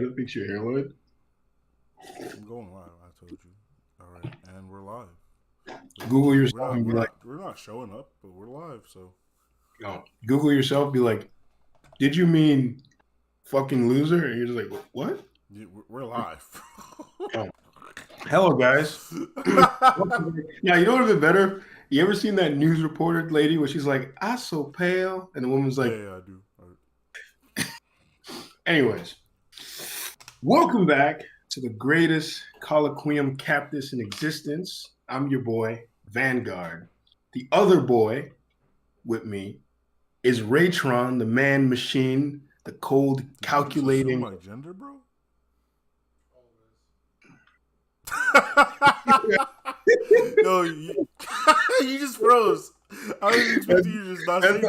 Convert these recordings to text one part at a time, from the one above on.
to fix your hairline? I'm going live. I told you. All right, and we're live. Google yourself and be like, we're not showing up, but we're live. So Google yourself, be like, did you mean fucking loser? And you're just like, what? we're live. Hello, guys. Yeah, you know what would have been better? You ever seen that news reporter lady where she's like, "I so pale," and the woman's like, yeah, I do. Anyways, welcome back to the greatest Colloquium Captus in existence. I'm your boy, Vanguard. The other boy with me is Raytron, the man machine, the cold calculating. You my gender, bro? Yo, you just froze. I was expecting you to just not say that. That's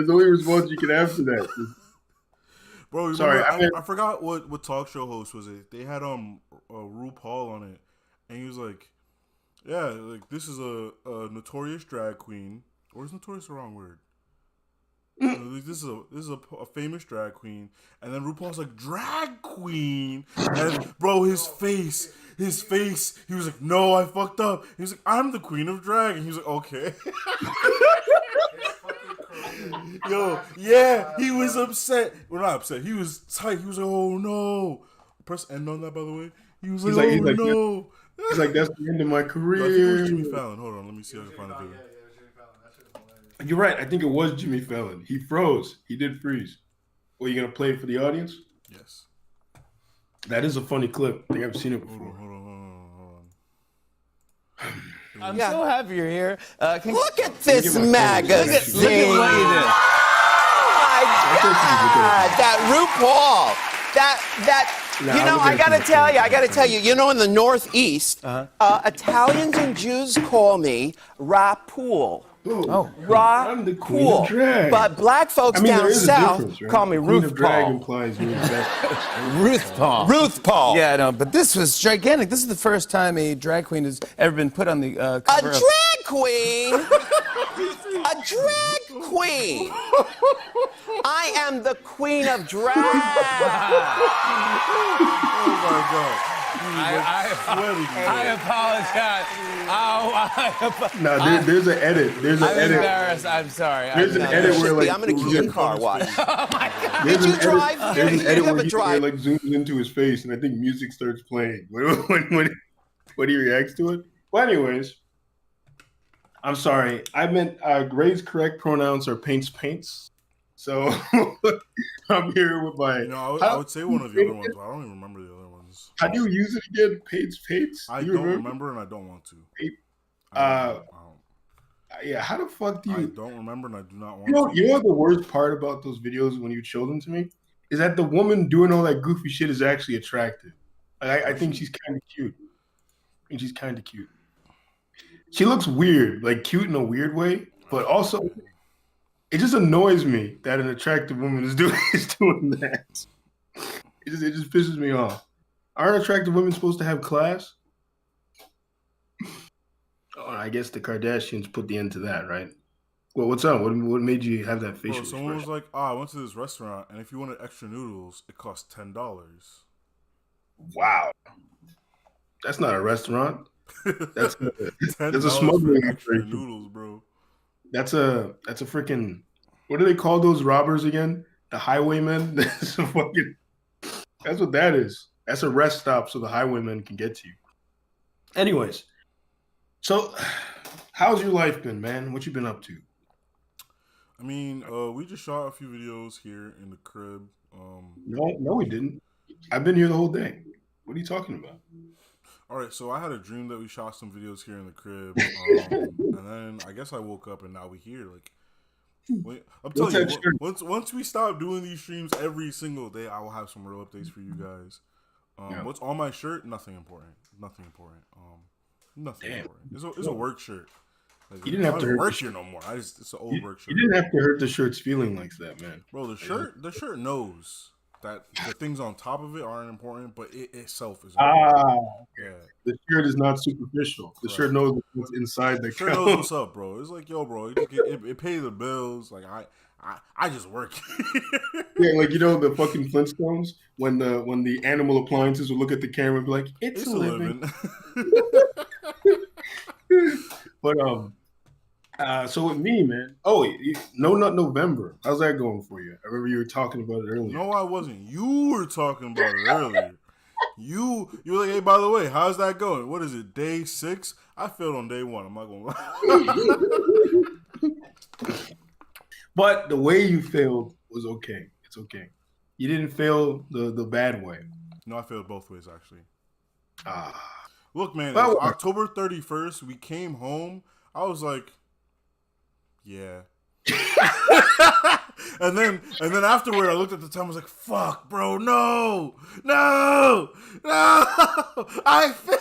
the only response you can have to that. Bro, sorry, I forgot what talk show host was it. They had RuPaul on it, and he was like, "Yeah, like this is a notorious drag queen, or is notorious the wrong word? This is a famous drag queen." And then RuPaul's like, "Drag queen," and bro, his face, he was like, "No, I fucked up." He was like, "I'm the queen of drag," and he was like, "Okay." Yo, yeah, he was upset. Well, not upset. He was tight. He was like, "Oh no!" Press end on that, by the way. He was like, "Oh no!" He's like, "That's the end of my career." I think it was Jimmy Fallon. Hold on, let me see if I can find the video. You're right. I think it was Jimmy Fallon. He froze. He did freeze. Well, you gonna play it for the audience? Yes. That is a funny clip. I think I've seen it before. Hold on. I'm so happy you're here. Look at this magazine. Look at Oh my God! That RuPaul. I gotta tell you. You know, in the Northeast, Italians and Jews call me Rapool. I'm the queen of drag. But black folks down south call me Ruth of drag Paul. implies you're the best. Ruth Paul. Ruth Paul. Yeah, no, but this was gigantic. This is the first time a drag queen has ever been put on the A cover of... drag queen? A drag queen. I am the queen of drag. Oh my God. I apologize. No, there's an edit. There's an I'm edit. embarrassed. I'm sorry. There's an edit where like I'm gonna keep your car watch. Oh my God. Did you drive? There's an edit have where a he drive. like zooms into his face, and I think music starts playing when he reacts to it. Well, anyways, I'm sorry. I meant Gray's correct pronouns are paints. So I'm here with my. I would say one of the other ones, but I don't even remember the other ones. How do you use it again? Paints. I don't remember and I don't want to. Yeah, how the fuck do you? I don't remember and I do not want You know to. what the worst part about those videos when you show them to me is that the woman doing all that goofy shit is actually attractive. I think she's kind of cute. She looks weird, like cute in a weird way, but also it just annoys me that an attractive woman is doing that. It just pisses me off. Aren't attractive women supposed to have class? Oh, I guess the Kardashians put the end to that, right? Well, what's up? What made you have that facial expression? Someone was like, I went to this restaurant, and if you wanted extra noodles, it cost $10. Wow. That's not a restaurant. That's a $10 smuggling for extra operation. noodles, bro. That's a freaking, what do they call those robbers again? The highwaymen? That's what that is. That's a rest stop so the highwaymen can get to you. Anyways, so how's your life been, man? What you been up to? I mean, we just shot a few videos here in the crib. No, we didn't. I've been here the whole day. What are you talking about? All right, so I had a dream that we shot some videos here in the crib, and then I guess I woke up and now we here. Like, I'm telling you, once we stop doing these streams every single day, I will have some real updates for you guys. What's on my shirt? Nothing important. Nothing important. It's a work shirt. Like, you didn't have to work here no more. It's an old work shirt. You didn't have to hurt the shirt's feeling like that, man. Bro, the shirt knows that the things on top of it aren't important, but it itself is important. Yeah. The shirt is not superficial. The shirt knows what's inside the shirt knows what's up, bro. It's like, yo, bro, it pay the bills. Like I just work. Yeah, like the fucking Flintstones when the animal appliances would look at the camera and be like, "It's a living." But so with me, man. Oh, No Nut November. How's that going for you? I remember you were talking about it earlier. No, I wasn't. You were talking about it earlier. You were like, hey, by the way, how's that going? What is it, day 6? I failed on day 1. I'm not gonna lie. But the way you failed was okay. It's okay. You didn't fail the bad way. No, I failed both ways actually. Ah. Look, man, Well, it's October 31st. We came home. I was like, yeah. and then afterward, I looked at the time. I was like, "Fuck, bro, no, I failed."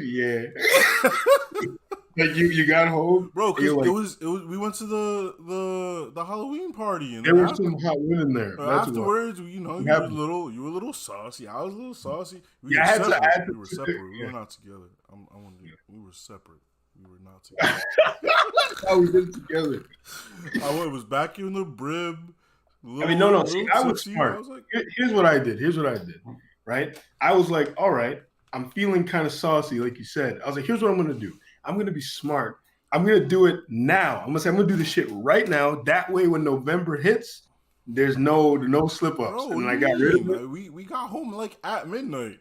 Yeah. Like you got home, bro. Because like, it was. We went to the Halloween party, and there was some hot women there. That's afterwards, you were a little saucy. I was a little saucy. We were separate. We were not together. We were separate. We were not together. How we did together? I was back in the brib. No. See, I was smart. I was like, here's what I did. Right? I was like, all right, I'm feeling kind of saucy, like you said. I was like, here's what I'm gonna do. I'm gonna be smart. I'm gonna do it now. I'm gonna do this shit right now. That way, when November hits, there's no slip ups. And I got rid of it. We got home like at midnight.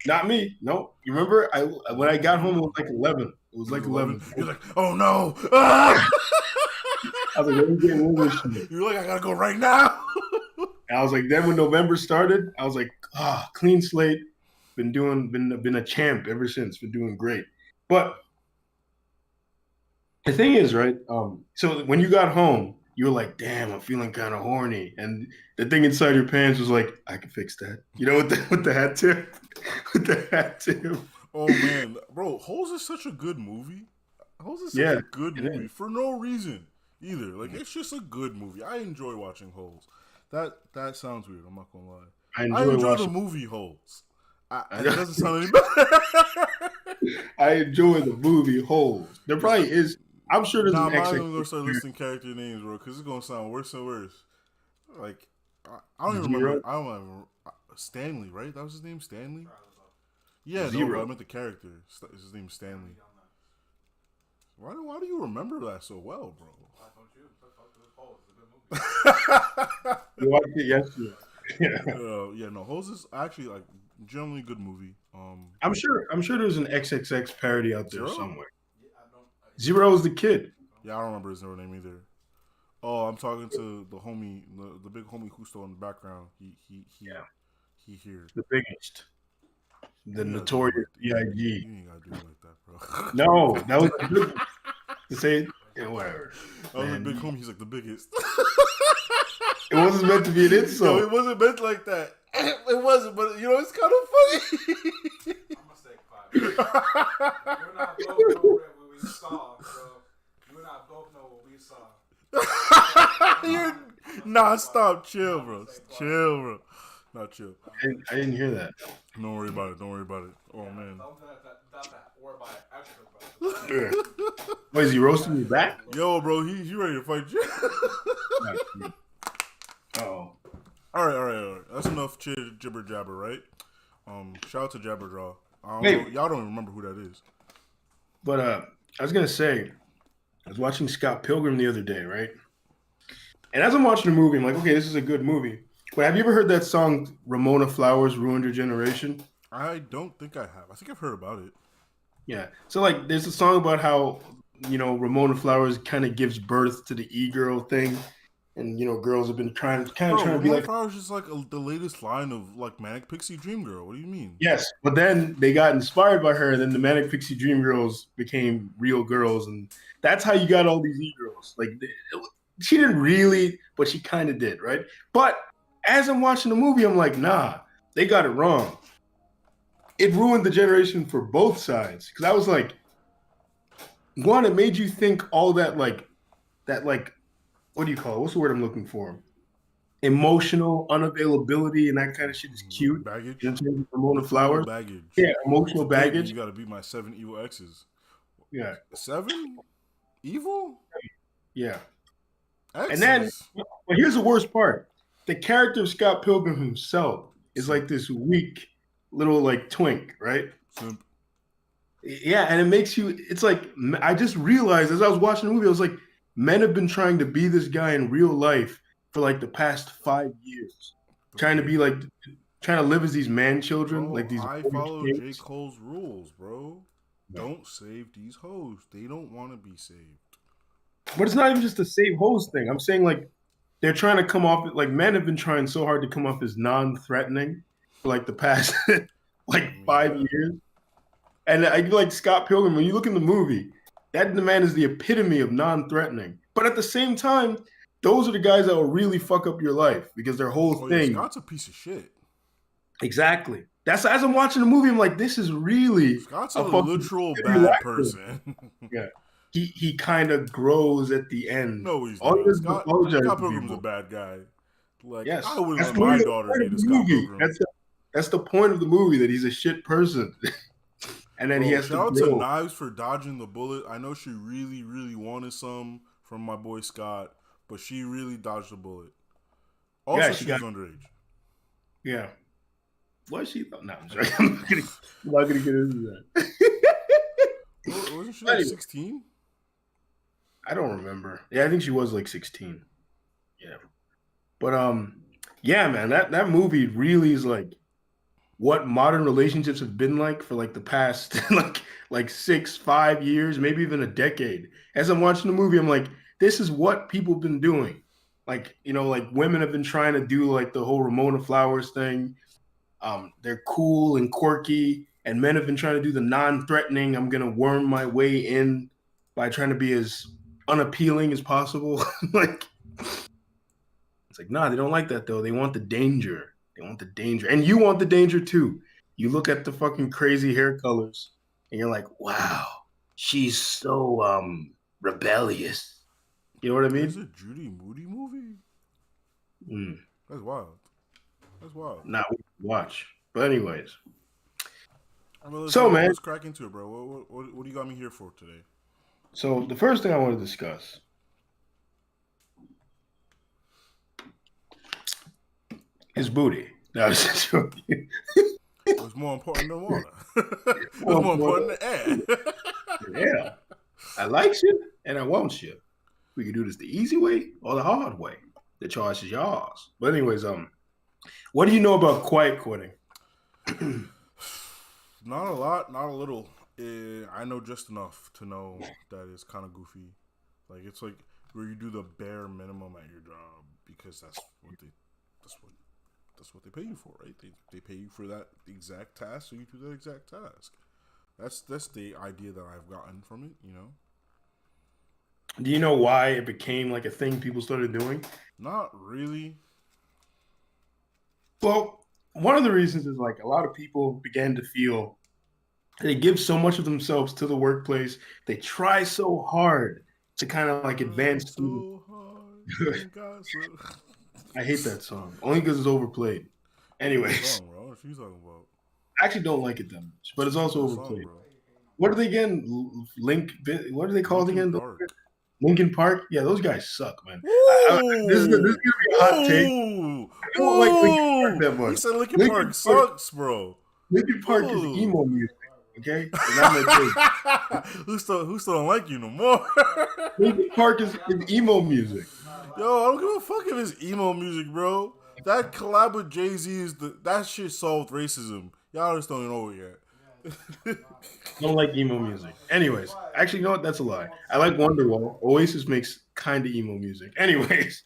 Not me. No. You remember? When I got home, it was like 11. It was like 11. You're like, oh no. I was like, let me get in this shit. You're like, I gotta go right now. And I was like, then when November started, I was like, clean slate. Been a champ ever since. Been doing great. But the thing is, right? So when you got home, you were like, damn, I'm feeling kind of horny. And the thing inside your pants was like, I can fix that. You know, with the hat tip? With the hat tip. Oh, man. Bro, Holes is such a good movie. Holes is such a good movie for no reason either. Like, it's just a good movie. I enjoy watching Holes. That sounds weird. I'm not going to lie. I enjoy the movie Holes. It doesn't sound any better. I enjoy the movie Holes. There probably is. I'm sure there's an I'm not even going to start listing character names, bro, because it's going to sound worse and worse. Like, I don't even remember. I don't remember. Stanley, right? That was his name, Stanley? Yeah, Zero. No, I meant the character. His name's Stanley. Why do you remember that so well, bro? You watched it yesterday. No, Holes is actually like generally a good movie. I'm sure there's an XXX parody out there somewhere. Zero is the kid. Yeah, I don't remember his name either. Oh, I'm talking to the homie, the big homie who's still in the background. He here. The biggest. The notorious B.I.G. You ain't gotta do it like that, bro. No, that was good to say. Whatever. Oh, the big homie. He's like the biggest. It wasn't meant to be an insult. No, it wasn't meant like that. It wasn't, but it's kind of funny. I'm gonna say 5. You and I both know what we saw, bro. You and I both know what we saw. Stop, chill, bro. Chill, bro. Not chill. I didn't hear that. Don't worry about it. Oh, man. Wait, is he roasting me back? Yo, bro, he ready to fight you. Oh. All right. That's enough jibber jabber, right? Shout out to Jabberjaw. Y'all don't remember who that is. But I was gonna say, I was watching Scott Pilgrim the other day, right? And as I'm watching the movie, I'm like, okay, this is a good movie. But have you ever heard that song, Ramona Flowers Ruined Your Generation? I don't think I have. I think I've heard about it. Yeah. So, like, there's a song about how, Ramona Flowers kind of gives birth to the e-girl thing. And, girls have been trying to be like... Ramona Flowers is like the latest line of, like, Manic Pixie Dream Girl. What do you mean? Yes. But then they got inspired by her. And then the Manic Pixie Dream Girls became real girls. And that's how you got all these e-girls. Like, she didn't really, but she kind of did, right? But... as I'm watching the movie, I'm like, nah, they got it wrong. It ruined the generation for both sides. Because I was like, one, it made you think all that, what do you call it? What's the word I'm looking for? Emotional unavailability and that kind of shit is cute. Baggage? In terms of Ramona Flowers. Baggage. Yeah, emotional baggage. You got to beat my 7 evil exes. Yeah. 7? Evil? Yeah. X And then, is- but here's the worst part: the character of Scott Pilgrim himself is like this weak little like twink, right? simp. Yeah, and it makes you. It's like I just realized as I was watching the movie, I was like, men have been trying to be this guy in real life for like the past 5 years, trying to be like, trying to live as these man children, Bro, like these. I orange follow J. kids. Cole's rules, bro. No. Don't save these hoes. They don't want to be saved. But it's not even just a save hoes thing. I'm saying like they're trying to come off like men have been trying so hard to come off as non-threatening for like the past like 5 years. And I like Scott Pilgrim, when you look in the movie, that the man is the epitome of non-threatening. But at the same time, those are the guys that will really fuck up your life because their whole Oh, yeah, thing. Scott's a piece of shit. Exactly. That's as I'm watching the movie, I'm like, this is really Scott's a fucking literal shitty bad actor. person. Yeah. He kind of grows at the end. No, he's All not. this Scott apologize to Pilgrim's a people. bad guy. Like, Yes. I wouldn't That's let the my point daughter of date the a Scott movie. Pilgrim. That's the point of the movie, that he's a shit person. And then he Bro, has to shout out grow. to Knives for dodging the bullet. I know she really, really wanted some from my boy Scott, but she really dodged the bullet. Also, Yeah, she was underage. Yeah. Was she? No, I'm sorry. I'm not gonna get into that. Wasn't she like Anyway. 16? I don't remember. Yeah, I think she was like 16. Yeah. But yeah, man, that movie really is like what modern relationships have been like for like the past like 5 years, maybe even a decade. As I'm watching the movie, I'm like, this is what people have been doing. Like, like women have been trying to do like the whole Ramona Flowers thing. They're cool and quirky, and men have been trying to do the non-threatening. I'm gonna worm my way in by trying to be as unappealing as possible. Like, it's like, nah, they don't like that though. They want the danger. They want the danger, and you want the danger too. You look at the fucking crazy hair colors, and you're like, wow, she's so rebellious. You know what I There's mean? a Judy Moody movie? Mm. That's wild. That's wild. Nah, we can watch. But anyways, Man, man, let's crack into it, bro. What do you got me here for today? so the first thing I want to discuss is booty. No, I was just joking. It was more important than water. It was more important than air. Yeah, I like you and I want you. We can do this the easy way or the hard way. The choice is yours. But anyways, what do you know about quiet quitting? Not a lot, not a little. I know just enough to know that it's kind of goofy. Like, it's like where you do the bare minimum at your job because that's what they pay you for, right? They pay you for that exact task, so you do that exact task. That's the idea that I've gotten from it, you know. Do you know why it became like a thing people started doing? Not really. Well, one of the reasons is like a lot of people began to feel they give so much of themselves to the workplace. They try so hard to kind of like advance. So hard, I hate that song only because it's overplayed. Anyways, song, bro. What you talking about? I actually don't like it that much, but it's also Good song, overplayed. bro. What are they again? What are they called Linkin again? Park. Linkin Park? Yeah, those guys suck, man. Ooh, This is gonna be a hot take. Ooh, I don't like Linkin Park that He much. said Linkin Linkin Park Park- sucks, bro. Linkin Park is Ooh. emo music, okay? And I'm like, who still don't like you no more? Linkin Park is emo music. Yo, I don't give a fuck if it's emo music, bro. That collab with Jay-Z that shit solved racism. Y'all just don't know it yet. Don't like emo music. Anyways, actually, you know what? That's a lie. I like Wonderwall. Oasis makes kind of emo music. Anyways,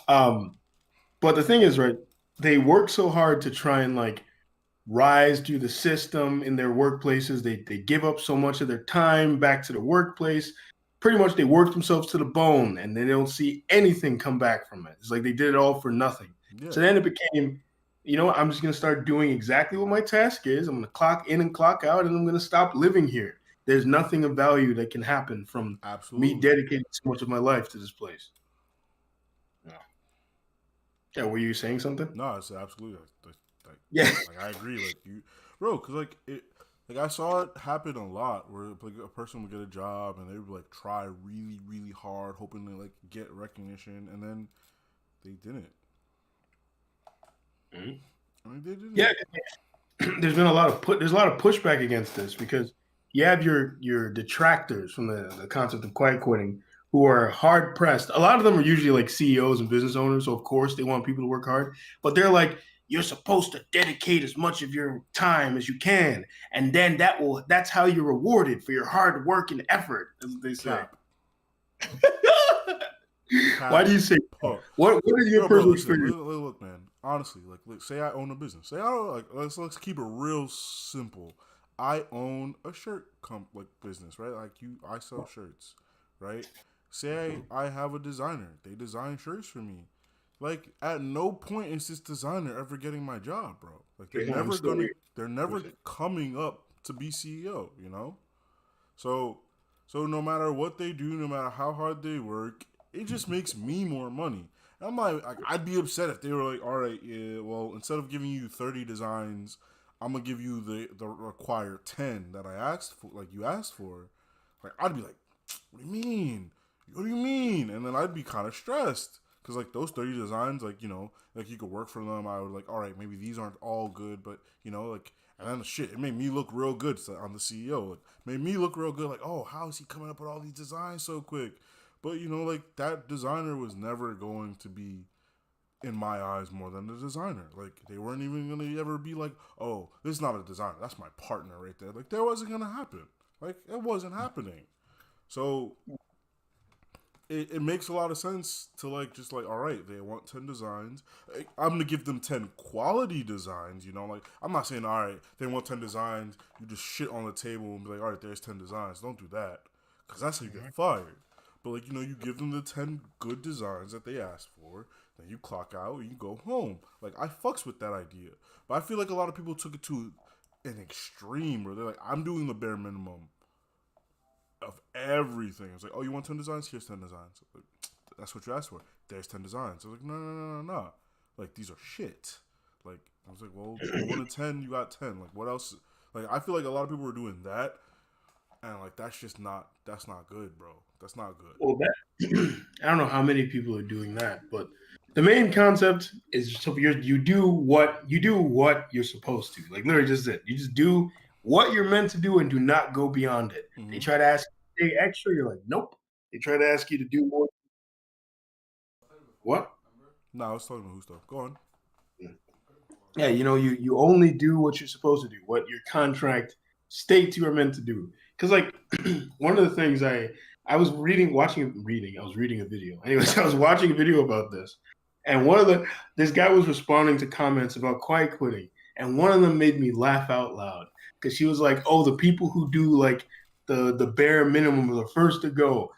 but the thing is, right? They work so hard to try and like rise through the system in their workplaces. They give up so much of their time back to the workplace. Pretty much, they work themselves to the bone, and they don't see anything come back from it. It's like they did it all for nothing. Yeah. So then it became, you know what? I'm just going to start doing exactly what my task is. I'm going to clock in and clock out, and I'm going to stop living here. There's nothing of value that can happen from Absolutely. me dedicating so much of my life to this place. Yeah, were you saying something? No, it's absolutely. Yeah. Like, I agree. Like, you, bro, because like Like I saw it happen a lot, where like a person would get a job and they would like try really, really hard, hoping to like get recognition, and then they didn't. Mhm. I mean, they didn't. Yeah, there's been a lot of there's a lot of pushback against this because you have your detractors from the concept of quiet quitting who are hard pressed. A lot of them are usually like CEOs and business owners, so of course they want people to work hard, but they're like, you're supposed to dedicate as much of your time as you can, and then that's how you're rewarded for your hard work and effort, as they say. Why do you say Fuck. what are your Yo, bro, personal listen, experience? look, man. Honestly, like, say I own a business. Say I don't, like, let's keep it real simple. I own a shirt business, right? Like I sell shirts, right? Say I have a designer. They design shirts for me. Like at no point is this designer ever getting my job, bro. Like they're never coming up to be CEO, you know? So no matter what they do, no matter how hard they work, it just makes me more money. And I'm like, I'd be upset if they were like, all right, yeah, well, instead of giving you 30 designs, I'm gonna give you the required 10 that I asked for, like you asked for. Like I'd be like, what do you mean? What do you mean? And then I'd be kind of stressed because like those 30 designs, like like you could work for them. I would like, all right, maybe these aren't all good, but like. And then shit, it made me look real good on the CEO. It made me look real good. Like, oh, how is he coming up with all these designs so quick? But like that designer was never going to be, in my eyes, more than a designer. Like they weren't even gonna ever be like, oh, this is not a designer. That's my partner right there. Like that wasn't gonna happen. Like it wasn't happening. So it makes a lot of sense to like just like, all right, they want 10 designs. I'm gonna give them 10 quality designs, like I'm not saying, all right, they want 10 designs, you just shit on the table and be like, all right, there's 10 designs. Don't do that, because that's how you get fired. But like, you give them the 10 good designs that they asked for, then you clock out and you go home. Like I fucks with that idea. But I feel like a lot of people took it to an extreme where they're like, I'm doing the bare minimum of everything. It's like, oh, you want 10 designs? Here's 10 designs. Like, that's what you asked for. There's 10 designs. I was like, no. Like, these are shit. Like, I was like, well, 1 to 10, you got 10. Like, what else? Like, I feel like a lot of people were doing that. And, like, that's not good, bro. That's not good. Well, I don't know how many people are doing that, but the main concept is so you do what you're supposed to. Like, literally just it. You just do what you're meant to do and do not go beyond it. Mm-hmm. They try to ask you to stay extra, you're like, nope. They try to ask you to do more. What? No, I was talking to who stuff. Go on. Yeah, you only do what you're supposed to do, what your contract states you are meant to do. Because like one of the things I was reading a video. Anyways, I was watching a video about this, and this guy was responding to comments about quiet quitting, and one of them made me laugh out loud because she was like, "Oh, the people who do like the bare minimum are the first to go."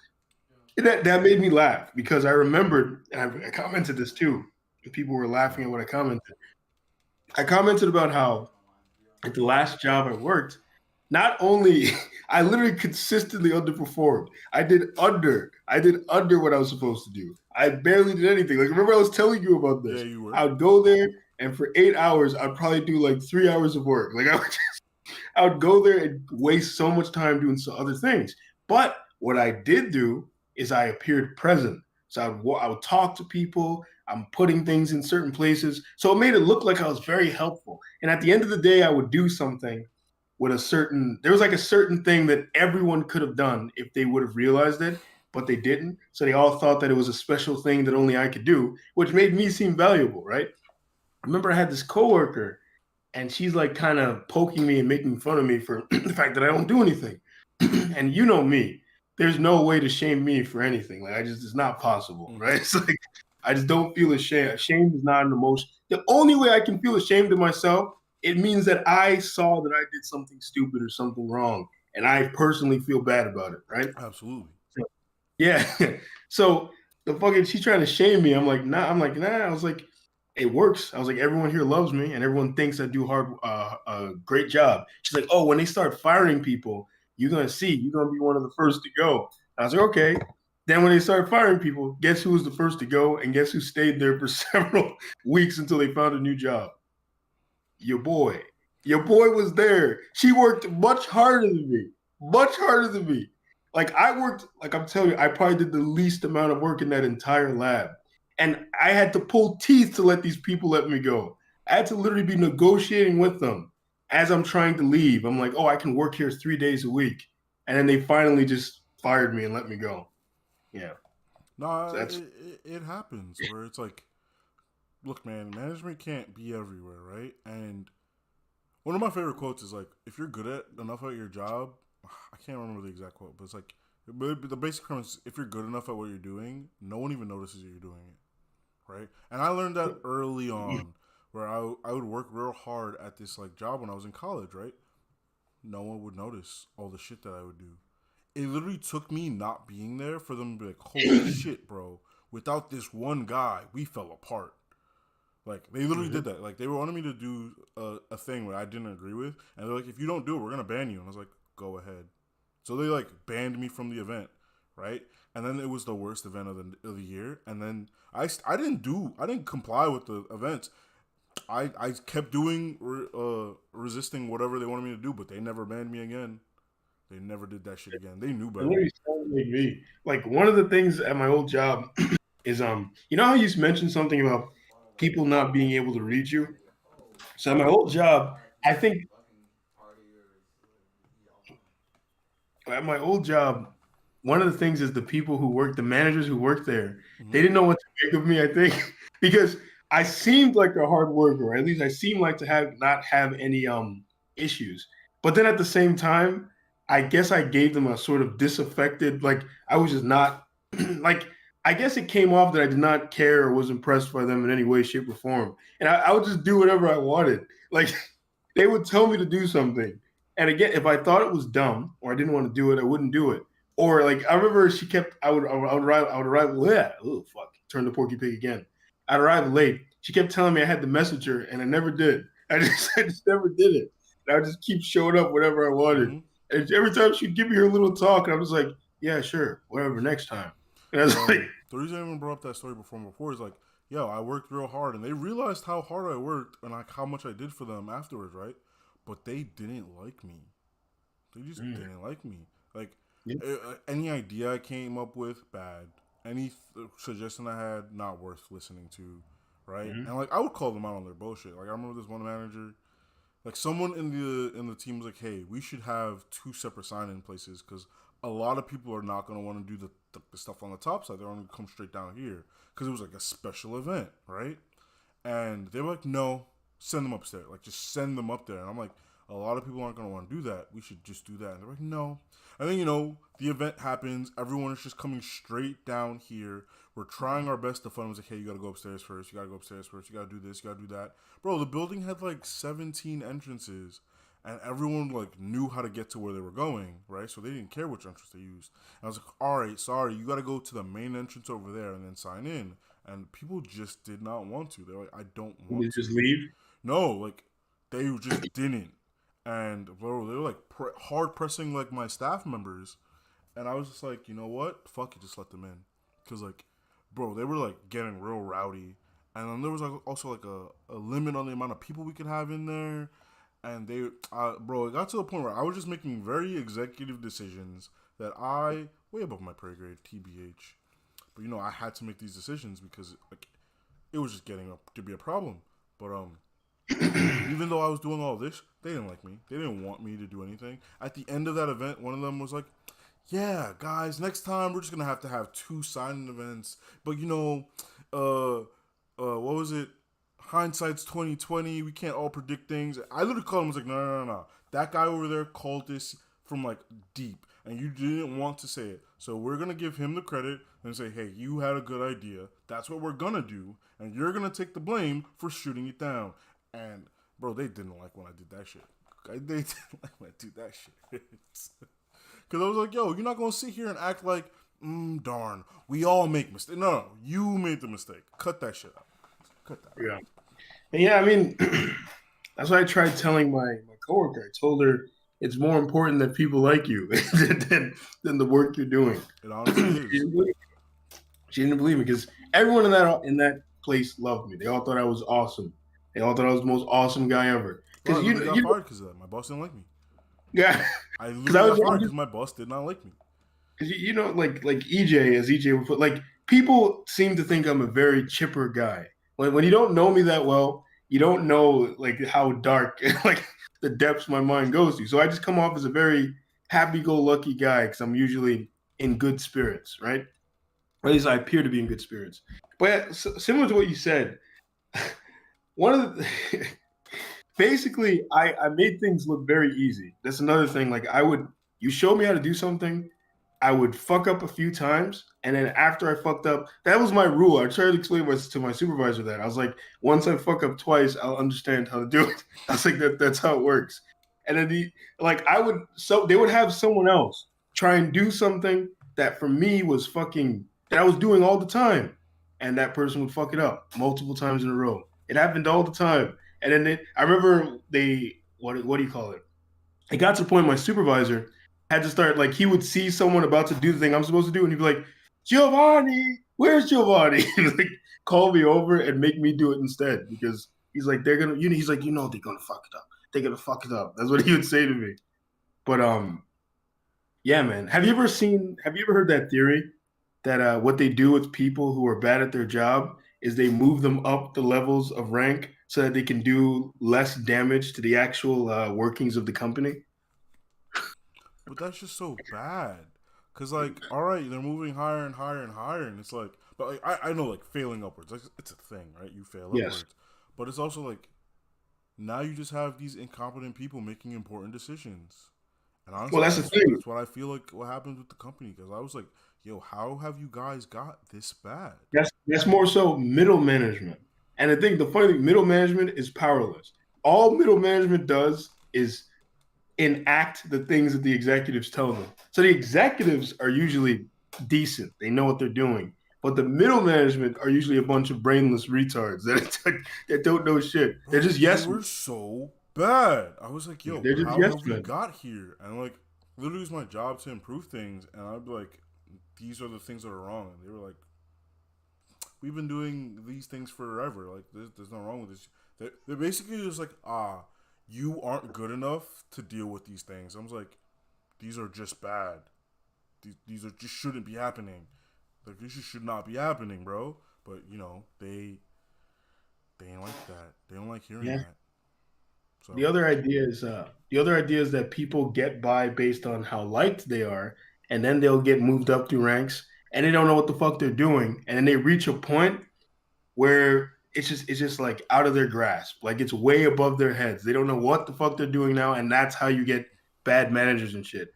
And that made me laugh because I remembered, and I commented this too. And people were laughing at what I commented. I commented about how at the last job I worked, not only I literally consistently underperformed. I did under what I was supposed to do. I barely did anything. Like, remember I was telling you about this. Yeah, you were. I would go there and for 8 hours, I'd probably do like 3 hours of work. Like I would go there and waste so much time doing some other things. But what I did do is I appeared present. So I would talk to people. I'm putting things in certain places. So it made it look like I was very helpful. And at the end of the day, I would do something with there was like a certain thing that everyone could have done if they would have realized it, but they didn't. So they all thought that it was a special thing that only I could do, which made me seem valuable, right? I remember I had this coworker and she's like kind of poking me and making fun of me for the fact that I don't do anything. And you know me, there's no way to shame me for anything. Like it's not possible, right? It's like, I just don't feel ashamed. Shame is not an emotion. The only way I can feel ashamed of myself, it means that I saw that I did something stupid or something wrong, and I personally feel bad about it, right? Absolutely. So, yeah. So she's trying to shame me. I'm like, nah. I was like, it works. I was like, everyone here loves me, and everyone thinks I do a great job. She's like, oh, when they start firing people, you're gonna be one of the first to go. I was like, okay. Then when they started firing people, guess who was the first to go, and guess who stayed there for several weeks until they found a new job? Your boy. Your boy was there. She worked much harder than me. Much harder than me. Like I worked, like I'm telling you, I probably did the least amount of work in that entire lab. And I had to pull teeth to let these people let me go. I had to literally be negotiating with them as I'm trying to leave. I'm like, oh, I can work here 3 days a week. And then they finally just fired me and let me go. Yeah. No, So it happens where it's like, look, man, management can't be everywhere, right? And one of my favorite quotes is like, if you're good at enough at your job, I can't remember the exact quote, but it's like, the basic premise, if you're good enough at what you're doing, no one even notices you're doing it, right? And I learned that early on, where I would work real hard at this like job when I was in college, right? No one would notice all the shit that I would do. It literally took me not being there for them to be like, holy shit, bro. Without this one guy, we fell apart. Like, they literally did that. Like, they wanted me to do a thing where I didn't agree with. And they're like, if you don't do it, we're going to ban you. And I was like, go ahead. So they, like, banned me from the event, right? And then it was the worst event of the year. And then I didn't comply with the events. I kept doing, resisting whatever they wanted me to do, but they never banned me again. They never did that shit again. They knew better. Literally sounded like me. Like one of the things at my old job is you know how you mentioned something about people not being able to read you? So at my old job, I think at my old job, one of the things is the people who work, the managers who work there, they didn't know what to make of me, I think, because I seemed like a hard worker, or at least I seemed like to not have any issues. But then at the same time, I guess I gave them a sort of disaffected, like I was just not like I guess it came off that I did not care or was impressed by them in any way, shape, or form. And I would just do whatever I wanted. Like they would tell me to do something. And again, if I thought it was dumb or I didn't want to do it, I wouldn't do it. Or like I remember she kept I would arrive yeah, oh fuck, turn the Porky Pig again. I'd arrive late. She kept telling me I had to message her and I never did. I just never did it. And I would just keep showing up whenever I wanted. And every time she'd give me her little talk, and I was like, yeah, sure, whatever, next time. And I was like, the reason I even brought up that story before is like, yo, I worked real hard, and they realized how hard I worked and like how much I did for them afterwards, right? But they didn't like me. They just didn't like me. Like any idea I came up with, bad. Any suggestion I had, not worth listening to, right? And like I would call them out on their bullshit. Like I remember this one manager. Like someone in the team was like, "Hey, we should have 2 separate sign-in places because a lot of people are not going to want to do the stuff on the top side. They're going to come straight down here because it was like a special event, right?" And they were like, "No, send them upstairs. Like just send them up there." And I'm like, "A lot of people aren't going to want to do that. We should just do that." And they're like, "No." And then the event happens. Everyone is just coming straight down here. We're trying our best to fund. I was like, "Hey, you got to go upstairs first. You got to go upstairs first. You got to do this. You got to do that." Bro, the building had like 17 entrances, and everyone like knew how to get to where they were going, right? So they didn't care which entrance they used. And I was like, "All right, sorry, you got to go to the main entrance over there and then sign in." And people just did not want to. They're like, "I don't want to." Just leave? No, like they just didn't. And bro, they were like hard pressing like my staff members, and I was just like, you know what? Fuck it, just let them in, because like, bro, they were like getting real rowdy, and then there was like also like a limit on the amount of people we could have in there, and bro, it got to the point where I was just making very executive decisions that I way above my pay grade, TBH, but I had to make these decisions because like it was just getting up to be a problem, but even though I was doing all this, they didn't like me. They didn't want me to do anything. At the end of that event, one of them was like, "Yeah, guys, next time we're just gonna have to have 2 signing events. But what was it? Hindsight's 2020. We can't all predict things." I literally called him. I was like, "No. That guy over there called this from like deep, and you didn't want to say it. So we're gonna give him the credit and say, hey, you had a good idea. That's what we're gonna do, and you're gonna take the blame for shooting it down." And bro, they didn't like when I did that shit. They didn't like when I did that shit. Because I was like, yo, you're not going to sit here and act like, darn, we all make mistakes. No, you made the mistake. Cut that shit out. Cut that out. Yeah. Yeah, I mean, that's what I tried telling my coworker. I told her it's more important that people like you than the work you're doing. It honestly is. She didn't believe me because everyone in that place loved me. They all thought I was awesome. They all thought I was the most awesome guy ever. Bro, I Because literally got fired because of that. My boss didn't like me. yeah, I because literally got fired because my boss did not like me. like EJ, as EJ would put, like people seem to think I'm a very chipper guy. When you don't know me that well, you don't know like how dark like the depths my mind goes to. So I just come off as a very happy-go-lucky guy because I'm usually in good spirits, right? Or at least I appear to be in good spirits. But yeah, similar to what you said, one of the basically I made things look very easy. That's another thing. Like you show me how to do something, I would fuck up a few times, and then after I fucked up, that was my rule. I tried to explain to my supervisor that I was like, once I fuck up twice, I'll understand how to do it. I was like, that's how it works. And then they would have someone else try and do something that for me was fucking that I was doing all the time, and that person would fuck it up multiple times in a row. It happened all the time, and then I remember what do you call it? It got to the point my supervisor had to start like he would see someone about to do the thing I'm supposed to do, and he'd be like, "Giovanni, where's Giovanni?" And like call me over and make me do it instead because he's like they're gonna, he's like they're gonna fuck it up. They're gonna fuck it up. That's what he would say to me. But yeah, man. Have you ever heard that theory that what they do with people who are bad at their job is they move them up the levels of rank so that they can do less damage to the actual workings of the company? But that's just so bad. Cause like, all right, they're moving higher and higher and higher, and it's like, but like, I know like failing upwards, like, it's a thing, right? You fail Yes. upwards, but it's also like now you just have these incompetent people making important decisions. And honestly, Well, that's the thing. that's what I feel like what happened with the company. Because I was like, yo, how have you guys got this bad? That's more so middle management. And I think the funny thing, middle management is powerless. All middle management does is enact the things that the executives tell them. So the executives are usually decent. They know what they're doing. But the middle management are usually a bunch of brainless retards that don't know shit. They're just yes They were so bad. I was like, yo, They're just how yes have we men. got here? And like, literally, it's my job to improve things. And I'd be like, these are the things that are wrong. And they were like, we've been doing these things forever. Like, there's nothing wrong with this. They're basically just like, you aren't good enough to deal with these things. I was like, these are just bad. These are just shouldn't be happening. Like, this should not be happening, bro. But you know, they ain't like that. They don't like hearing Yeah. that. So The other idea is that people get by based on how liked they are, and then they'll get moved up through ranks, and they don't know what the fuck they're doing, and then they reach a point where it's just like out of their grasp, like it's way above their heads. They don't know what the fuck they're doing now, and that's how you get bad managers and shit.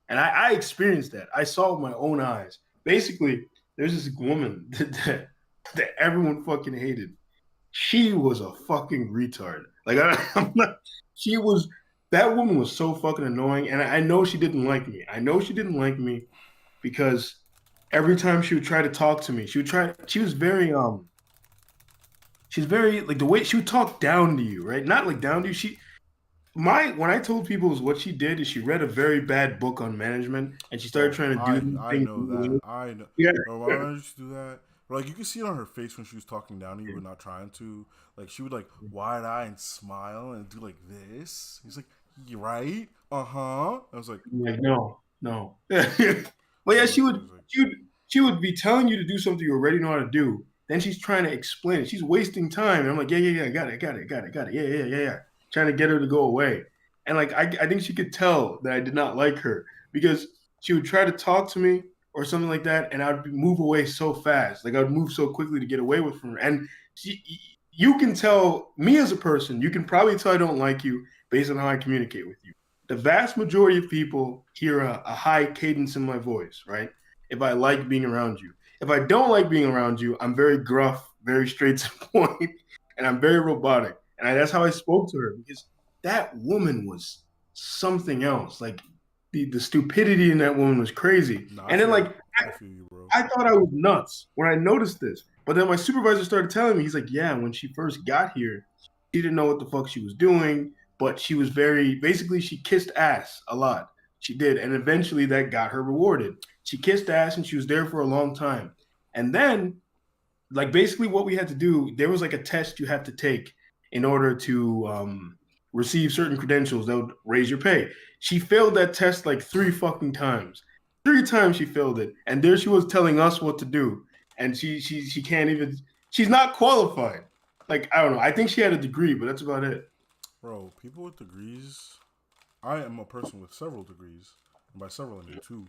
And I experienced that. I saw it with my own eyes. Basically, there's this woman that everyone fucking hated. She was a fucking retard. Like I'm not. She was. That woman was so fucking annoying, and I know she didn't like me. I know she didn't like me because every time she would try to talk to me, she would try. She was very She's very like the way she would talk down to you, right? Not like down to you. When I told people is what she did is she read a very bad book on management and she started trying to do these I things. know that. I know. Yeah. Bro, why don't I just do that? But, like, you can see it on her face when she was talking down to you, but not trying to. Like, she would like wide eye and smile and do like this. He's like, "You right? I was like, I'm like, no. Well, yeah, she would be telling you to do something you already know how to do. Then she's trying to explain it. She's wasting time. And I'm like, yeah, got it. Yeah. Trying to get her to go away. And like, I think she could tell that I did not like her because she would try to talk to me or something like that. And I would move away so fast. Like I would move so quickly to get away with her. And you can tell me as a person, you can probably tell I don't like you based on how I communicate with you. The vast majority of people hear a high cadence in my voice, right? If I like being around you. If I don't like being around you, I'm very gruff, very straight to the point, and I'm very robotic. And that's how I spoke to her because that woman was something else. Like the stupidity in that woman was crazy. nah, And then like I feel you, bro. I thought I was nuts when I noticed this. But then my supervisor started telling me, he's like, yeah, when she first got here, she didn't know what the fuck she was doing, but she was basically she kissed ass a lot. She did. And eventually that got her rewarded. She kissed ass and she was there for a long time. And then, like, basically what we had to do, there was like a test you had to take in order to receive certain credentials that would raise your pay. She failed that test like 3 fucking times. 3 times she failed it, and there she was telling us what to do, and she can't even. She's not qualified. Like I don't know. I think she had a degree, but that's about it. Bro, people with degrees. I am a person with several degrees, and by several I mean 2.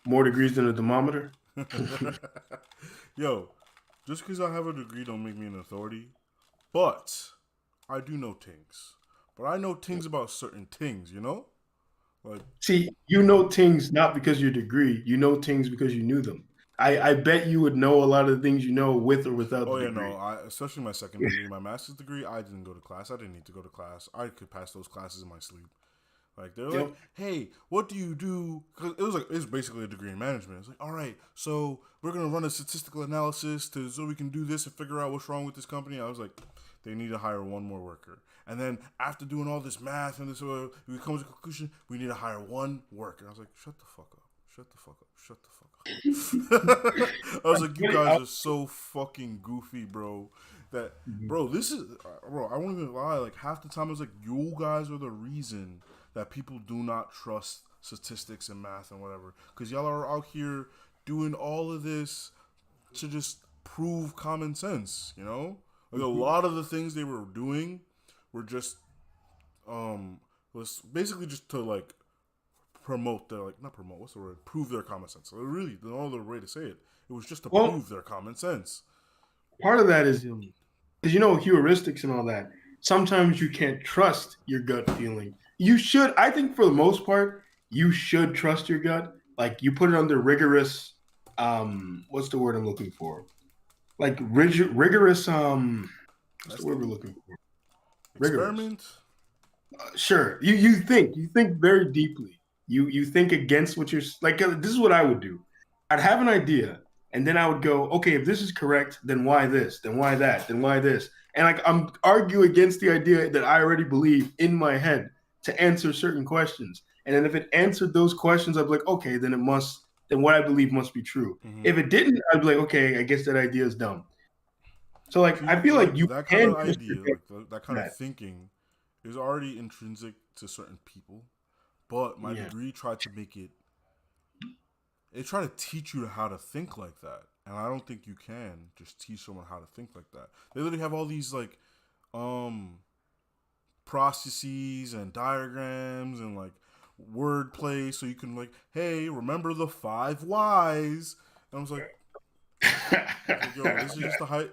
More degrees than a thermometer. Yo, just because I have a degree don't make me an authority. But I do know things. But I know things about certain things, you know? Like, See, you know things not because of your degree. You know things because you knew them. I bet you would know a lot of the things you know with or without oh the yeah, degree. no, especially my second degree, my master's degree, I didn't go to class. I didn't need to go to class. I could pass those classes in my sleep. Like they're like, hey, what do you do? Cause it was basically a degree in management. It's like, all right, so we're gonna run a statistical analysis so we can do this and figure out what's wrong with this company. I was like, they need to hire one more worker. And then after doing all this math and this, we come to the conclusion we need to hire one worker. I was like, shut the fuck up, shut the fuck up, shut the fuck up. I was like, you guys are so fucking goofy, bro. That bro, this is bro. I won't even lie. Like half the time, I was like, you guys are the reason that people do not trust statistics and math and whatever. Because y'all are out here doing all of this to just prove common sense, you know? Like a lot of the things they were doing were just, was basically just to like promote their, like, not promote, what's the word? Prove their common sense. Like, really, no other way to say it. It was just to prove their common sense. Part of that is, because you know, heuristics and all that. Sometimes you can't trust your gut feeling. You should, I think, for the most part, you should trust your gut. Like you put it under rigorous. What's the word I'm looking for? Like rigorous. What's the word we're looking for? Rigorous. Experiment. Sure. You think very deeply. You think against what you're like. This is what I would do. I'd have an idea, and then I would go, okay, if this is correct, then why this? Then why that? Then why this? And like I'm argue against the idea that I already believe in my head to answer certain questions. And then if it answered those questions, I'd be like, okay, then what I believe must be true. Mm-hmm. If it didn't, I'd be like, okay, I guess that idea is dumb. So like, I feel like you that kind can of idea, like that kind of thinking, is already intrinsic to certain people. But my degree tried to make it. It tried to teach you how to think like that, and I don't think you can just teach someone how to think like that. They literally have all these like, processes and diagrams and like wordplay, so you can like, hey, remember the 5 whys? And I was like, yo,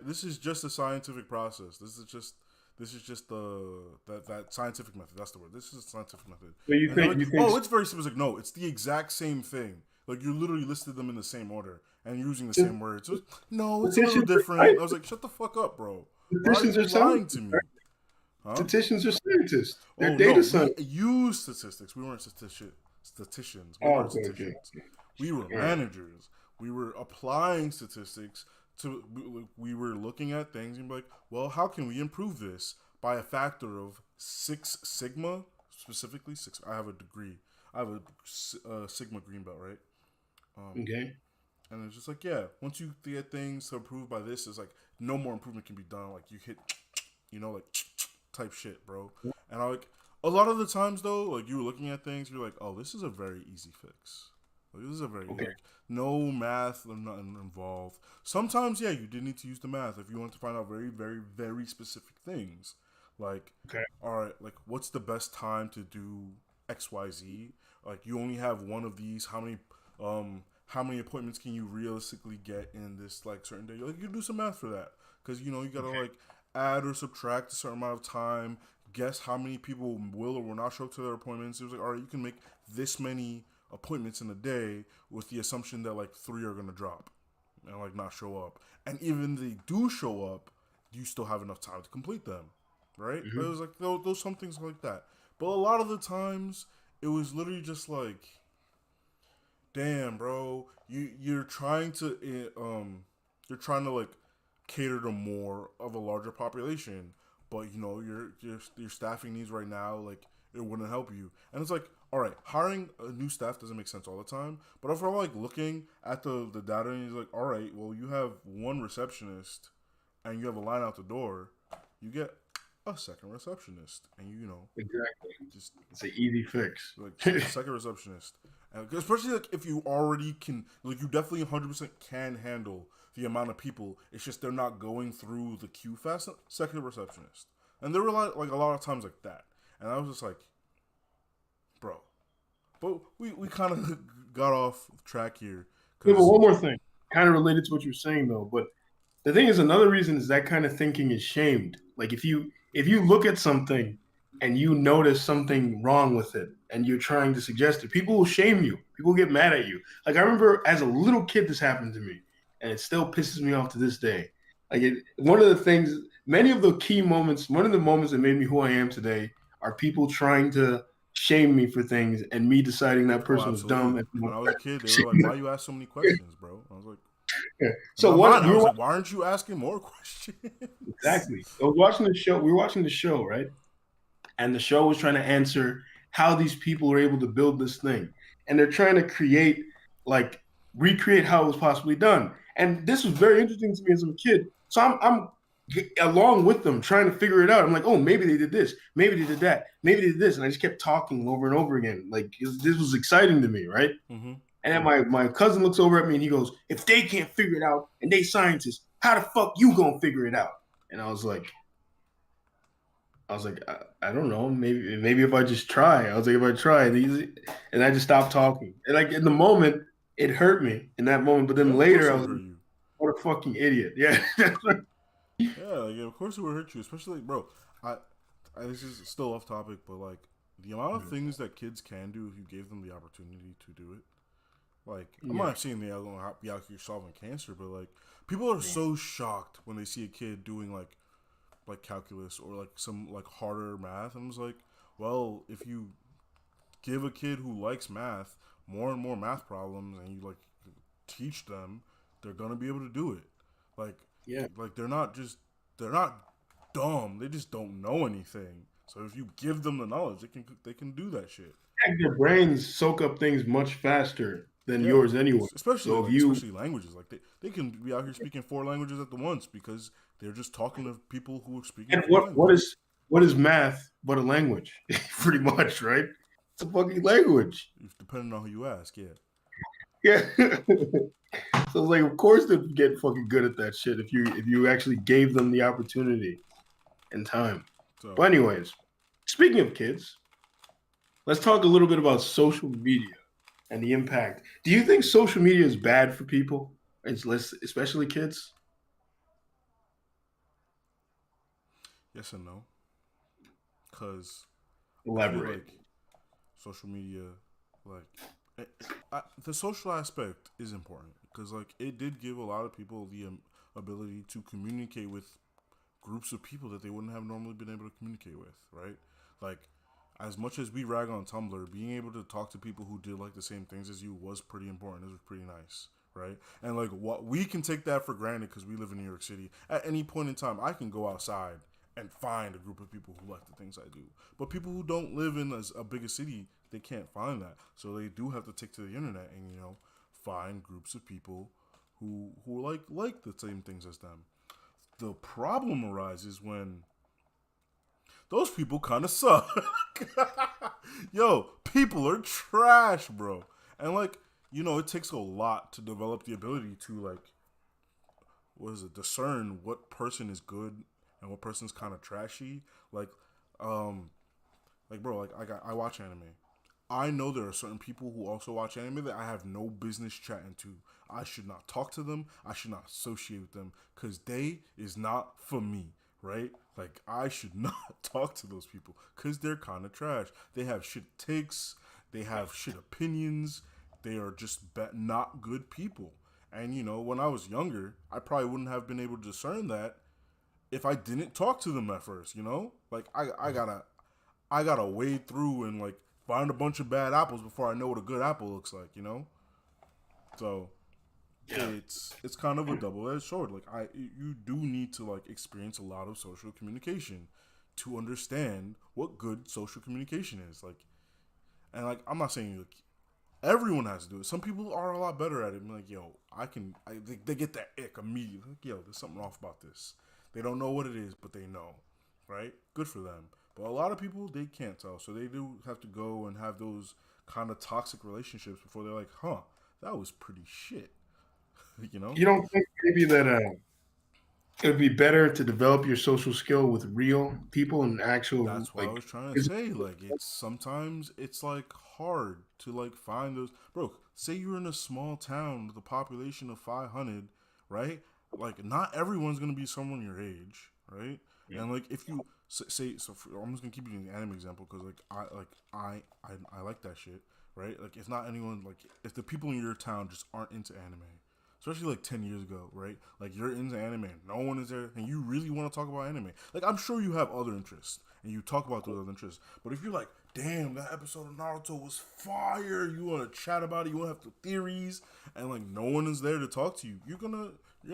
this is just a scientific process. This is just that scientific method. That's the word. This is a scientific method. So you think, oh, it's very specific. No, it's the exact same thing. Like you literally listed them in the same order and using the same words. So, no, it's a little different. I was like, shut the fuck up, bro. Why are you lying to me? Huh? Statisticians are scientists. They're data scientists. We use statistics. We weren't statisticians. We weren't statisticians. Okay. We were managers. We were applying statistics to. We were looking at things and be like, well, how can we improve this by a factor of 6 sigma, specifically 6. I have a degree. I have a Sigma green belt, right? Okay. And it's just like, yeah, once you get things to improve by this, it's like no more improvement can be done. Like you hit, like type shit, bro. And I like a lot of the times though, like you were looking at things, you're like, oh, this is a very easy fix. Like, this is a very like no math or nothing involved. Sometimes, yeah, you did need to use the math if you want to find out very, very, very specific things. Like, all right, like what's the best time to do XYZ? Like you only have one of these. How many appointments can you realistically get in this like certain day? Like you do some math for that because you gotta like add or subtract a certain amount of time. Guess how many people will or will not show up to their appointments. It was like, all right, you can make this many appointments in a day with the assumption that like 3 are gonna drop and like not show up. And even if they do show up, you still have enough time to complete them, right? Mm-hmm. It was like those some things like that. But a lot of the times, it was literally just like, damn, bro, you're trying to like cater to more of a larger population, but your staffing needs right now, like it wouldn't help you. And it's like, all right, hiring a new staff doesn't make sense all the time. But if I'm like looking at the data and he's like, all right, well you have one receptionist and you have a line out the door, you get a second receptionist, and you know, Exactly. just It's an easy fix. like just a second receptionist, and especially like if you already can, like you definitely 100% can handle the amount of people. It's just they're not going through the queue fast. Second receptionist, and there were like a lot of times like that, and I was just like, bro. But we kind of got off track here. Yeah, but one more thing, kind of related to what you're saying though. But the thing is, another reason is that kind of thinking is shamed. Like if you look at something and you notice something wrong with it, and you're trying to suggest it, people will shame you. People get mad at you. Like I remember as a little kid, this happened to me, and it still pisses me off to this day. One of the things, many of the key moments, one of the moments that made me who I am today, are people trying to shame me for things, and me deciding that Oh, person was dumb. absolutely. When I was a kid, they were like, "Why you ask so many questions, bro?" I was like, Yeah. in So my what mind, I we was were like, "Why aren't you asking more questions?" exactly. I was watching the show. We were watching the show, right? And the show was trying to answer how these people are able to build this thing, and they're trying to create, like, recreate how it was possibly done. And this was very interesting to me as a kid. So I'm along with them trying to figure it out. I'm like, oh, maybe they did this, maybe they did that, maybe they did this, and I just kept talking over and over again. Like this was exciting to me, right? Mm-hmm. And then my cousin looks over at me and he goes, "If they can't figure it out and they scientists, how the fuck you gonna figure it out?" And I was like, I don't know. Maybe if I just try. I was like, if I try, and I just stopped talking. And like in the moment, it hurt me in that moment. But Yeah, then of course later, it I would was hurt like, you. what a fucking idiot. Yeah. Yeah, like, of course it would hurt you, especially like, bro. This is still off topic, but like the amount of things that kids can do if you gave them the opportunity to do it. Like I'm not saying they are going to be out here solving cancer, but like people are so shocked when they see a kid doing like calculus or like some like harder math. I'm just like, well, if you give a kid who likes math more and more math problems and you like teach them, they're gonna be able to do it. Like Yeah. like they're not dumb. They just don't know anything. So if you give them the knowledge, they can do that shit. Their brains soak up things much faster than Yeah, yours anyway. especially So if you especially languages. Like they can be out here speaking 4 languages at the once because they're just talking to people who are speaking. and 4 languages. what is math but a language? Pretty much, right? It's a fucking language. Depending on who you ask, yeah. Yeah. So it's like, of course they'd get fucking good at that shit if you actually gave them the opportunity and time. So But anyways, speaking of kids, let's talk a little bit about social media and the impact. Do you think social media is bad for people, especially kids? yes and no, because I feel Elaborate. like social media, like the social aspect is important because like it did give a lot of people the ability to communicate with groups of people that they wouldn't have normally been able to communicate with, right? Like as much as we rag on Tumblr, being able to talk to people who did like the same things as you was pretty important. It was pretty nice, right? And like what we can take that for granted because we live in New York City. At any point in time, I can go outside and find a group of people who like the things I do. But people who don't live in a bigger city, they can't find that. So they do have to take to the internet and find groups of people who like the same things as them. The problem arises when those people kind of suck. Yo, people are trash, bro. And like, it takes a lot to develop the ability to discern what person is good and what person's kind of trashy. Like, bro, I watch anime. I know there are certain people who also watch anime that I have no business chatting to. I should not talk to them. I should not associate with them because they is not for me, right? Like, I should not talk to those people because they're kind of trash. They have shit takes. They have shit opinions. They are just not good people. And, when I was younger, I probably wouldn't have been able to discern that if I didn't talk to them at first, Like, I gotta wade through and, find a bunch of bad apples before I know what a good apple looks like, So it's kind of a double-edged sword. Like you do need to experience a lot of social communication to understand what good social communication is. And I'm not saying everyone has to do it. Some people are a lot better at it. I'm like, yo, they get that ick immediately. Like, yo, there's something off about this. They don't know what it is, but they know. right? Good for them. But a lot of people, they can't tell. So they do have to go and have those kind of toxic relationships before they're like, huh, that was pretty shit. You know? You don't think maybe that it would be better to develop your social skill with real people and actual That's what I was trying to say. Like, it's sometimes it's like hard to like find those. Bro, say you're in a small town with a population of 500, right? Like, not everyone's gonna be someone your age, right? Yeah. And like, if you say, so I'm just gonna keep using the anime example because I like that shit, right? Like, if not anyone, like, if the people in your town just aren't into anime, especially like 10 years ago, right? Like, you're into anime and no one is there and you really want to talk about anime. Like, I'm sure you have other interests and you talk about those other interests. But if you're like, damn, that episode of Naruto was fire, you want to chat about it, you want to have the theories, and like no one is there to talk to you, you're gonna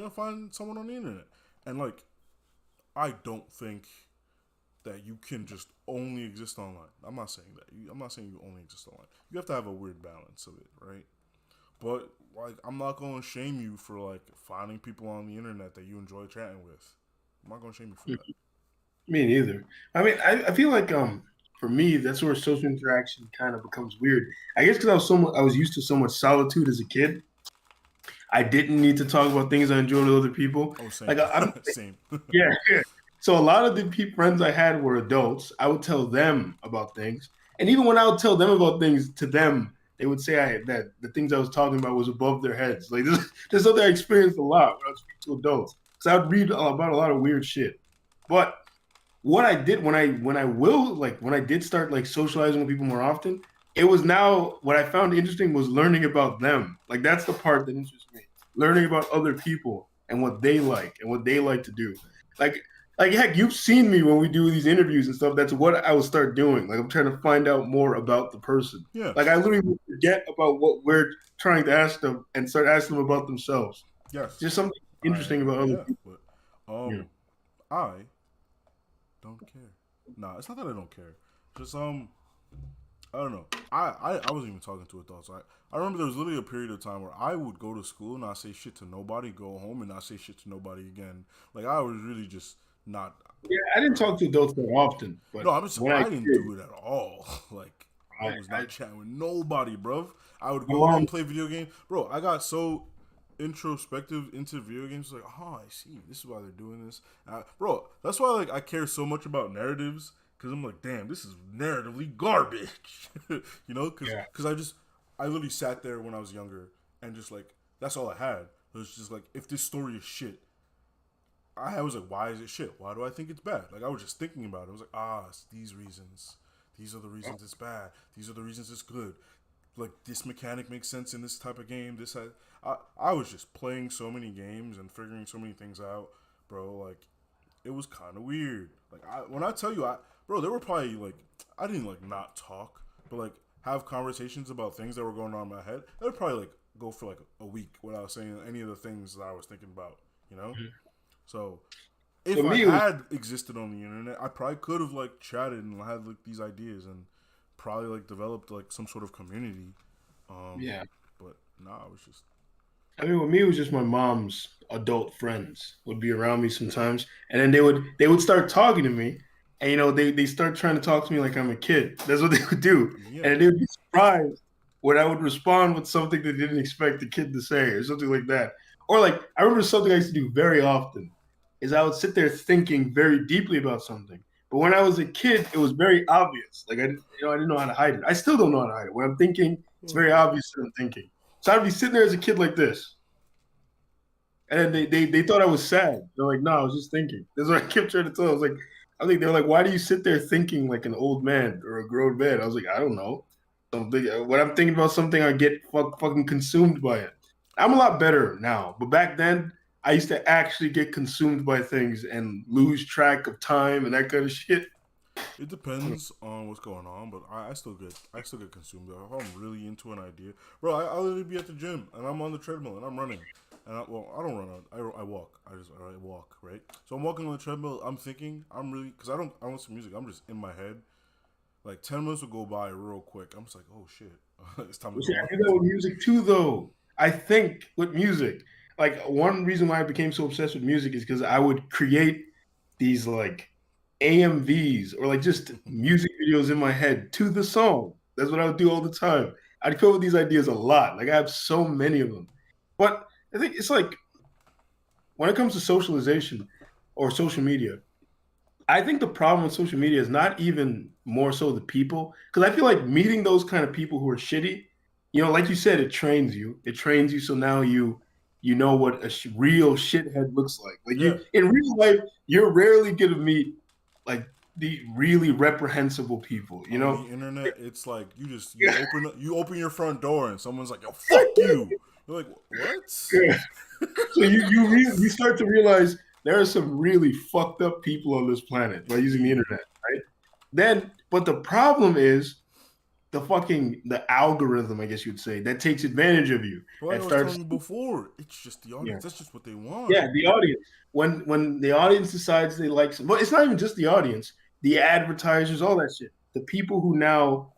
find someone on the internet. And like, I don't think that you can just only exist online. I'm not saying that. I'm not saying you only exist online. You have to have a weird balance of it, right? But like, I'm not gonna shame you for like finding people on the internet that you enjoy chatting with. I'm not gonna shame you for that. Me neither. I mean, I feel like for me that's where social interaction kind of becomes weird. I guess because I was used to so much solitude as a kid. I didn't need to talk about things I enjoyed with other people. Oh, same. Like I'm Same. yeah, yeah. So a lot of the friends I had were adults. I would tell them about things, and even when I would tell them about things to them, they would say that the things I was talking about was above their heads. Like this is something I experienced a lot when I was speaking to adults. So I would read about a lot of weird shit. But what I did when I did start like socializing with people more often, it was now what I found interesting was learning about them. Like that's the part that interests me. Learning about other people and what they like and what they like to do. Like heck, you've seen me when we do these interviews and stuff. That's what I will start doing. Like I'm trying to find out more about the person. Yeah. Like I literally will forget about what we're trying to ask them and start asking them about themselves. Yes. Just something interesting about other people. But Yeah. I don't care. Nah, it's not that I don't care. Just I don't know. I wasn't even talking to adults. I remember there was literally a period of time where I would go to school and not say shit to nobody, go home and not say shit to nobody again. Like I was really just not. Yeah, I didn't talk to adults that often. But No, I'm just. when I didn't did, do it at all. Like I was not I- chatting with nobody, bro. I would My go mom- home, play video games, bro. I got so introspective into video games. Like, oh, I see. This is why they're doing this, bro. That's why like I care so much about narratives because I'm like, damn, this is narratively garbage. You know, because I literally sat there when I was younger and just like that's all I had. It was just like if this story is shit. I was like, why is it shit? Why do I think it's bad? Like I was just thinking about it. I was like, it's these reasons. These are the reasons it's bad. These are the reasons it's good. Like this mechanic makes sense in this type of game. I was just playing so many games and figuring so many things out, bro. Like it was kind of weird. Like when I tell you, bro, there were probably like I didn't like not talk, but like have conversations about things that were going on in my head. That would probably like go for like a week without saying any of the things that I was thinking about. You know. So, if For I me, it was- had existed on the internet, I probably could have like chatted and had like these ideas and probably like developed like some sort of community. Yeah. But nah, it was just I mean, with me, it was just my mom's adult friends would be around me sometimes, and then they would start talking to me, and they start trying to talk to me like I'm a kid. That's what they would do, Yeah. and they would be surprised when I would respond with something they didn't expect the kid to say or something like that. Or like I remember something I used to do very often is I would sit there thinking very deeply about something. But when I was a kid, it was very obvious. Like I didn't know how to hide it. I still don't know how to hide it. When I'm thinking, it's very obvious that I'm thinking. So I'd be sitting there as a kid like this. And then they thought I was sad. They're like, no, I was just thinking. That's what I kept trying to tell. I think they were like, why do you sit there thinking like an old man or a grown man? I was like, I don't know. When I'm thinking about something, I get fucking consumed by it. I'm a lot better now, but back then I used to actually get consumed by things and lose track of time and that kind of shit. it depends on what's going on. But I still get consumed. If I'm really into an idea, bro, I'll literally be at the gym and I'm on the treadmill and I'm running. And I don't run. I walk. I walk, right? So I'm walking on the treadmill. I'm thinking. I'm really because I don't listen to music. I'm just in my head. Like 10 minutes will go by real quick. I'm just like, oh shit, it's time to See, go. I do that with music too, though. I think with music, like one reason why I became so obsessed with music is because I would create these like AMVs or like just music videos in my head to the song. That's what I would do all the time. I'd come up with these ideas a lot. Like I have so many of them. But I think it's like when it comes to socialization or social media, I think the problem with social media is not even more so the people, because I feel like meeting those kind of people who are shitty, like you said, it trains you. It trains you, so now you know what a real shithead looks like. Like Yeah. you in real life, you're rarely gonna meet like the really reprehensible people. You On know, the internet, it's like you open your front door and someone's like, "Yo, fuck you." You're like, "What?" Yeah. So you start to realize there are some really fucked up people on this planet by using the internet, right? But the problem is the algorithm, I guess you'd say, that takes advantage of you. But like That I was starts, telling you before, it's just the audience. yeah, That's just what they want. yeah, the audience. When the audience decides they like some, but it's not even just the audience, the advertisers, all that shit. The people who now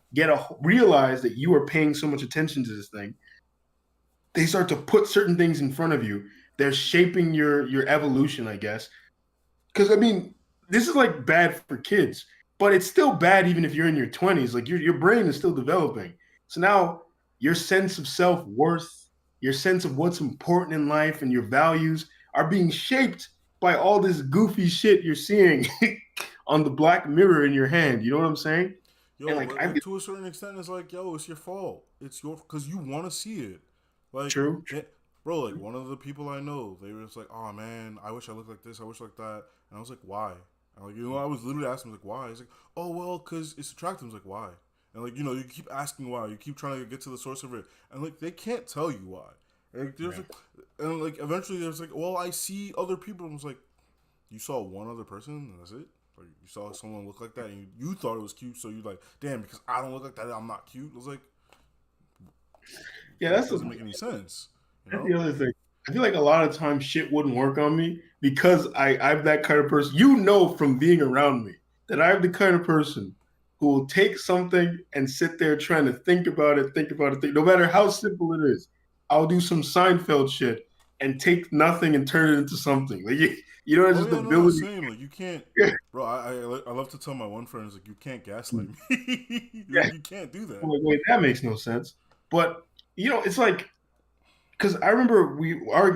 realize that you are paying so much attention to this thing, they start to put certain things in front of you. They're shaping your evolution, I guess. Because I mean, this is like bad for kids, but it's still bad even if you're in your 20s. Like your brain is still developing. So now your sense of self-worth, your sense of what's important in life and your values are being shaped by all this goofy shit you're seeing on the black mirror in your hand. You know what I'm saying? Yo, And but like, to a certain extent, it's like, yo, it's your fault. It's your because you want to see it. Like, True. bro, like one of the people I know, they were just like, "Oh man, I wish I looked like this. I wish I looked like that." And I was like, "Why?" And like, I was literally asking him like, "Why?" He's like, "Oh well, cause it's attractive." I was like, "Why?" And like, you keep asking why. You keep trying to get to the source of it, and like, they can't tell you why. Like, there's like, and like, eventually, there's like, "Well, I see other people." And I was like, "You saw one other person, and that's it." Like, you saw someone look like that, and you thought it was cute, so you're like, "Damn, because I don't look like that, I'm not cute." I was like, Yeah, that doesn't make any sense. That's the other thing. I feel like a lot of times shit wouldn't work on me because I'm that kind of person. You know from being around me that I'm the kind of person who will take something and sit there trying to think about it, no matter how simple it is. I'll do some Seinfeld shit and take nothing and turn it into something. Like it's just the ability. Same. Like, you can't, Yeah. bro. I love to tell my one friend, like, you can't gaslight me. Yeah. You can't do that. Wait, that makes no sense. But it's like because I remember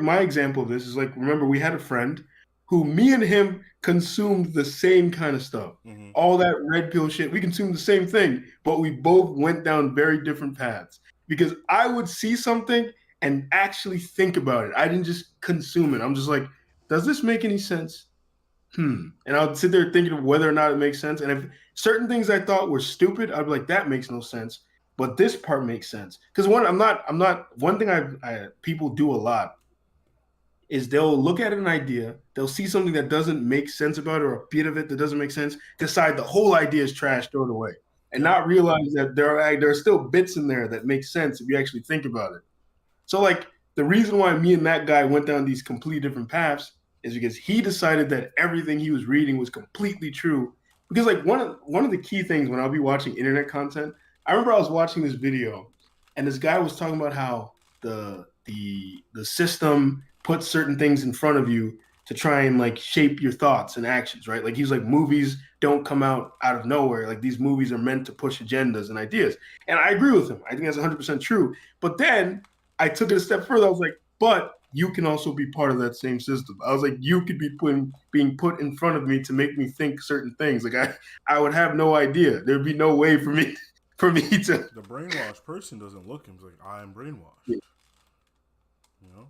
my example of this is like, remember we had a friend who me and him consumed the same kind of stuff. Mm-hmm. All that red pill shit. We consumed the same thing, but we both went down very different paths. Because I would see something and actually think about it. I didn't just consume it. I'm just like, does this make any sense? And I would sit there thinking of whether or not it makes sense. And if certain things I thought were stupid, I'd be like, that makes no sense. But this part makes sense. Because one thing I people do a lot is they'll look at an idea, they'll see something that doesn't make sense about it or a bit of it that doesn't make sense, decide the whole idea is trash, throw it away. And not realize that there are still bits in there that make sense if you actually think about it. So like the reason why me and that guy went down these completely different paths is because he decided that everything he was reading was completely true. Because like one of the key things when I'll be watching internet content, I remember I was watching this video and this guy was talking about how the system puts certain things in front of you to try and like shape your thoughts and actions, right? Like he's like, movies don't come out of nowhere. Like these movies are meant to push agendas and ideas. And I agree with him. I think that's 100% true. But then I took it a step further. I was like, but you can also be part of that same system. I was like, you could be being put in front of me to make me think certain things. Like I would have no idea. There'd be no way for me to. The brainwashed person doesn't look and like, I am brainwashed. Yeah. You know?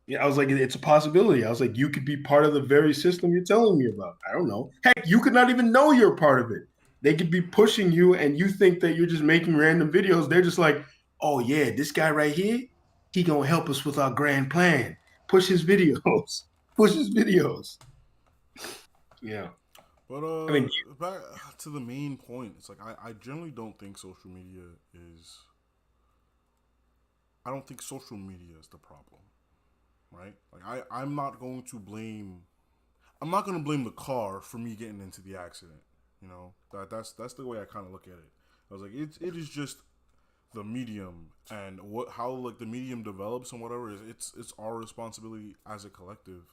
Yeah, I was like, it's a possibility. I was like, you could be part of the very system you're telling me about. I don't know. Heck, you could not even know you're a part of it. They could be pushing you and you think that you're just making random videos. They're just like, oh yeah, this guy right here, he gonna help us with our grand plan. Push his videos. Push his videos. Yeah. But I mean, back to the main point. It's like I generally don't think social media is. I don't think social media is the problem, right? Like I'm not going to blame. I'm not going to blame the car for me getting into the accident. You know, that's the way I kind of look at it. I was like, it is just the medium and how like the medium develops and whatever is it's our responsibility as a collective.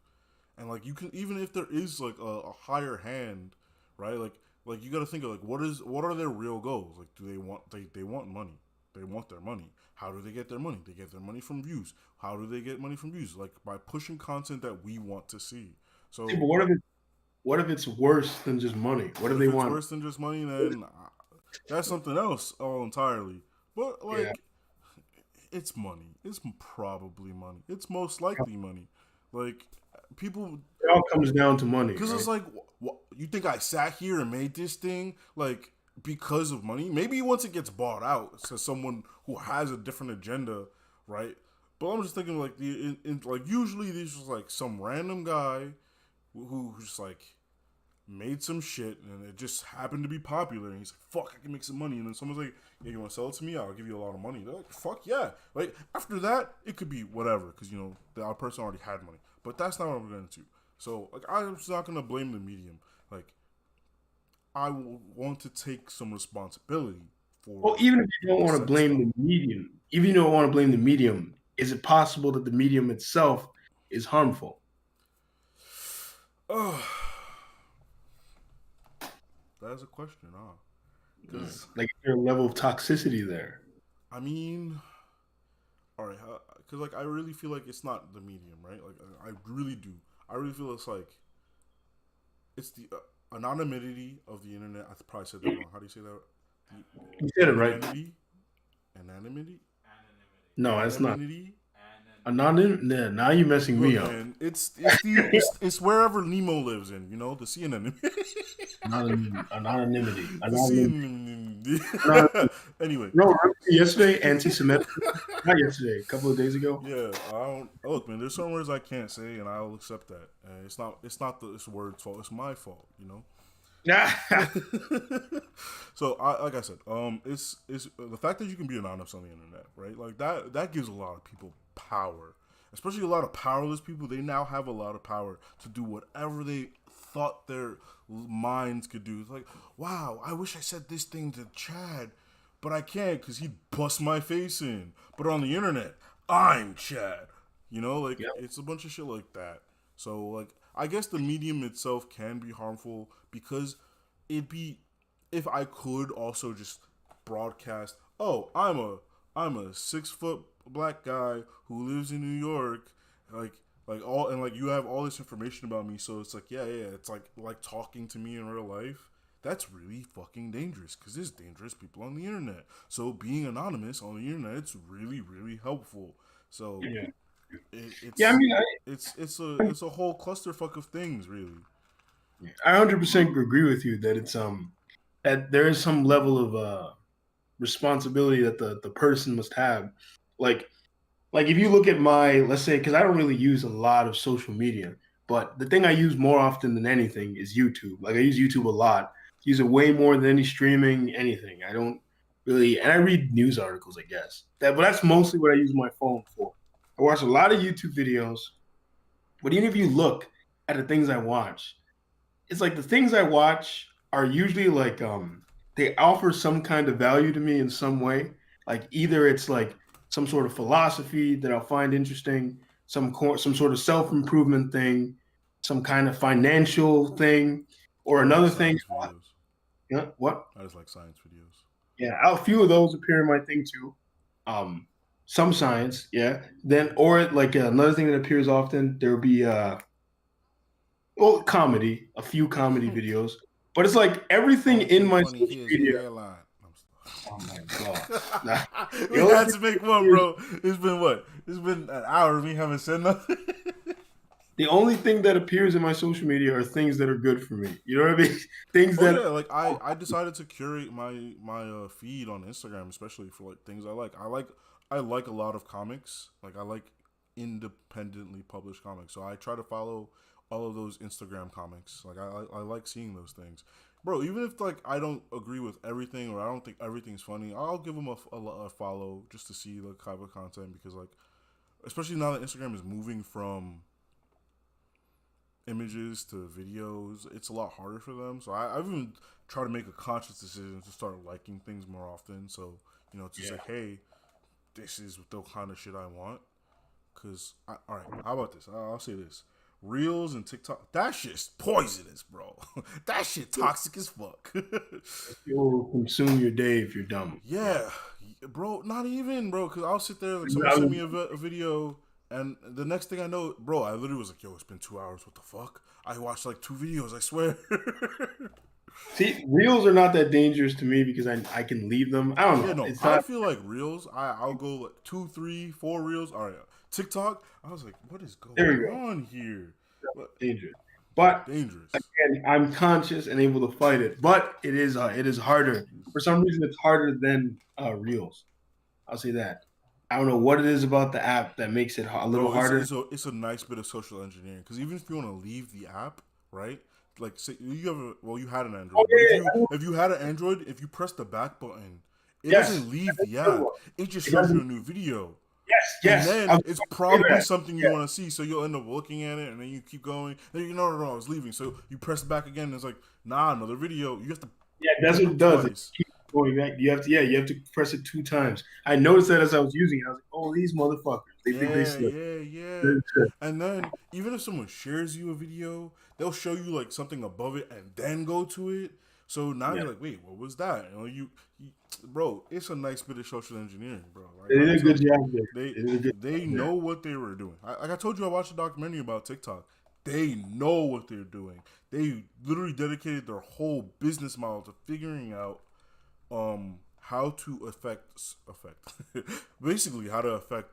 And like you can, even if there is like a higher hand right? Like you got to think of like what are their real goals? Like, do they want money? They want their money. How do they get their money? They get their money from views. How do they get money from views? Like by pushing content that we want to see. So, But what if it's worse than just money? What do they if it's want? worse than just money, then that's something else all entirely. But like, Yeah. it's money. It's probably money. It's most likely money. Like people, It all comes down to money. because Right? it's like, you think I sat here and made this thing like because of money? Maybe once it gets bought out to someone who has a different agenda, right? But I'm just thinking like like usually these just like some random guy who just like made some shit and it just happened to be popular and he's like, fuck, I can make some money. And then someone's like, yeah, you want to sell it to me? I'll give you a lot of money. They're like, fuck yeah. Like after that, it could be whatever because you know the other person already had money. But that's not what we're going to do. So like I'm just not going to blame the medium. Like I want to take some responsibility for. Well, even if you don't want to blame the medium, even if you don't want to blame the medium, is it possible that the medium itself is harmful? Oh, that's a question, huh? Because Like, is there a level of toxicity there? I mean, all right, because like I really feel like it's not the medium, right? Like I really do. I really feel it's the anonymity of the internet. I probably said that wrong. How do you say that? You said it right. Anonymity. No, that's not. Anonymity. Anonym? Nah, now you're messing me Look, up. man, it's wherever Nemo lives in, you know, the sea anemone. Anonymity. The sea anemone. Anyway, No, yesterday, anti-Semitic. Not yesterday, a couple of days ago. yeah, I don't look, man. There's some words I can't say, and I'll accept that. It's not this word's fault. It's my fault, you know. So, like I said, it's the fact that you can be anonymous on the internet, right? Like that gives a lot of people power, especially a lot of powerless people. They now have a lot of power to do whatever they thought their minds could do. It's like, wow, I wish I said this thing to Chad, but I can't because he'd bust my face in. But on the internet, I'm Chad. You know, like it's a bunch of shit like that. So, like, I guess the medium itself can be harmful because if I could also just broadcast, oh, I'm a 6-foot black guy who lives in New York, like all, and like you have all this information about me, so it's like yeah, it's like talking to me in real life. That's really fucking dangerous because there's dangerous people on the internet. So being anonymous on the internet, it's really, really helpful. So Yeah. it's Yeah, I mean, it's a whole clusterfuck of things, really. I 100% agree with you that it's that there is some level of responsibility that the person must have. Like if you look at my, let's say, because I don't really use a lot of social media, but the thing I use more often than anything is YouTube. Like I use YouTube a lot. Use it way more than any streaming, anything. I don't really, and I read news articles, I guess. But that's mostly what I use my phone for. I watch a lot of YouTube videos, but even if you look at the things I watch, it's like the things I watch are usually like they offer some kind of value to me in some way. Like either it's like some sort of philosophy that I'll find interesting, some sort of self-improvement thing, some kind of financial thing, or another thing. Science videos. Yeah, what? I just like science videos. Yeah, a few of those appear in my thing too. Some science, yeah. Then or like another thing that appears often, there'll be well, comedy, a few comedy videos, but it's like everything in my social media. Oh my god! Nah. We had to make one, bro. It's been what? It's been an hour of me haven't said nothing. The only thing that appears in my social media are things that are good for me. You know what I mean? Things Oh that yeah, like I decided to curate my feed on Instagram, especially for like things I like. I like a lot of comics. Like I like independently published comics, so I try to follow all of those Instagram comics. Like I like seeing those things, bro. Even if like I don't agree with everything or I don't think everything's funny, I'll give them a follow just to see the type of content because like, especially now that Instagram is moving from images to videos, it's a lot harder for them. So I've even tried to make a conscious decision to start liking things more often. So you know, to say, hey, this is the kind of shit I want. Cause all right, how about this? I'll say this. Reels and TikTok, that shit's poisonous, bro. That shit toxic as fuck. It will consume your day if you're dumb. Yeah, bro. Not even, bro. Because I'll sit there, like, I someone sent me was- a video, and the next thing I know, bro, I literally was like, yo, it's been 2 hours. What the fuck? I watched like 2 videos, I swear. See, reels are not that dangerous to me because I can leave them. I don't know. Yeah, no, It's I not feel like Reels, I'll go like 2, 3, 4 Reels. All right, TikTok, I was like, what is There you going go. on here? What? dangerous. But Dangerous. again, I'm conscious and able to fight it. But it is harder. For some reason, it's harder than reels. I'll say that. I don't know what it is about the app that makes it a little Bro, harder. it's a nice bit of social engineering because even if you want to leave the app, right? Like, say you have you had an Android. Oh, yeah, But if you had an Android, if you press the back button, it Yes. doesn't leave the That's a good app. one. It just It shows you a doesn't- new video. Yes. And I then was it's gonna say probably that. something you Yeah. want to see, so you'll end up looking at it, and then you keep going. Then you know, no, I was leaving. So you press back again, and it's like, nah, another video. You have to. Yeah, that's what it does. It Twice. keeps going back. You have to press it 2 times. I noticed that as I was using it. I was like, oh, these motherfuckers. They think they slip. Yeah. And then even if someone shares you a video, they'll show you like something above it and then go to it. So now Yeah. you're like, wait, what was that? You bro, it's a nice bit of social engineering, bro. Like, They did a I'm good telling job there. They They did a good they job know what they were doing. Like I told you, I watched a documentary about TikTok. They know what they're doing. They literally dedicated their whole business model to figuring out how to affect basically how to affect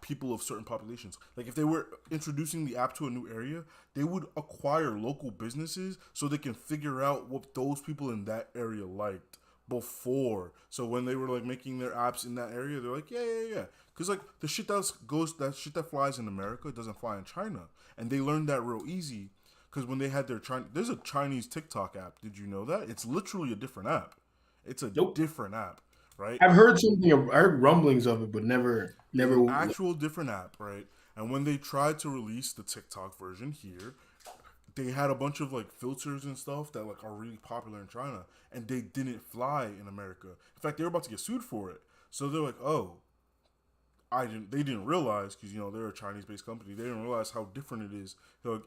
people of certain populations. Like if they were introducing the app to a new area, they would acquire local businesses so they can figure out what those people in that area liked before. So when they were like making their apps in that area, they're like, yeah. Because like the shit that shit that flies in America doesn't fly in China, and they learned that real easy. Because when they had there's a Chinese TikTok app. Did you know that? It's literally a different app. It's a Nope. different app, right? I've heard something. I heard rumblings of it, but never. Actual different app, right? And when they tried to release the TikTok version here, they had a bunch of like filters and stuff that like are really popular in China, and they didn't fly in America. In fact, they were about to get sued for it. So they're like, oh, they didn't realize, because they're a Chinese-based company. They didn't realize how different it is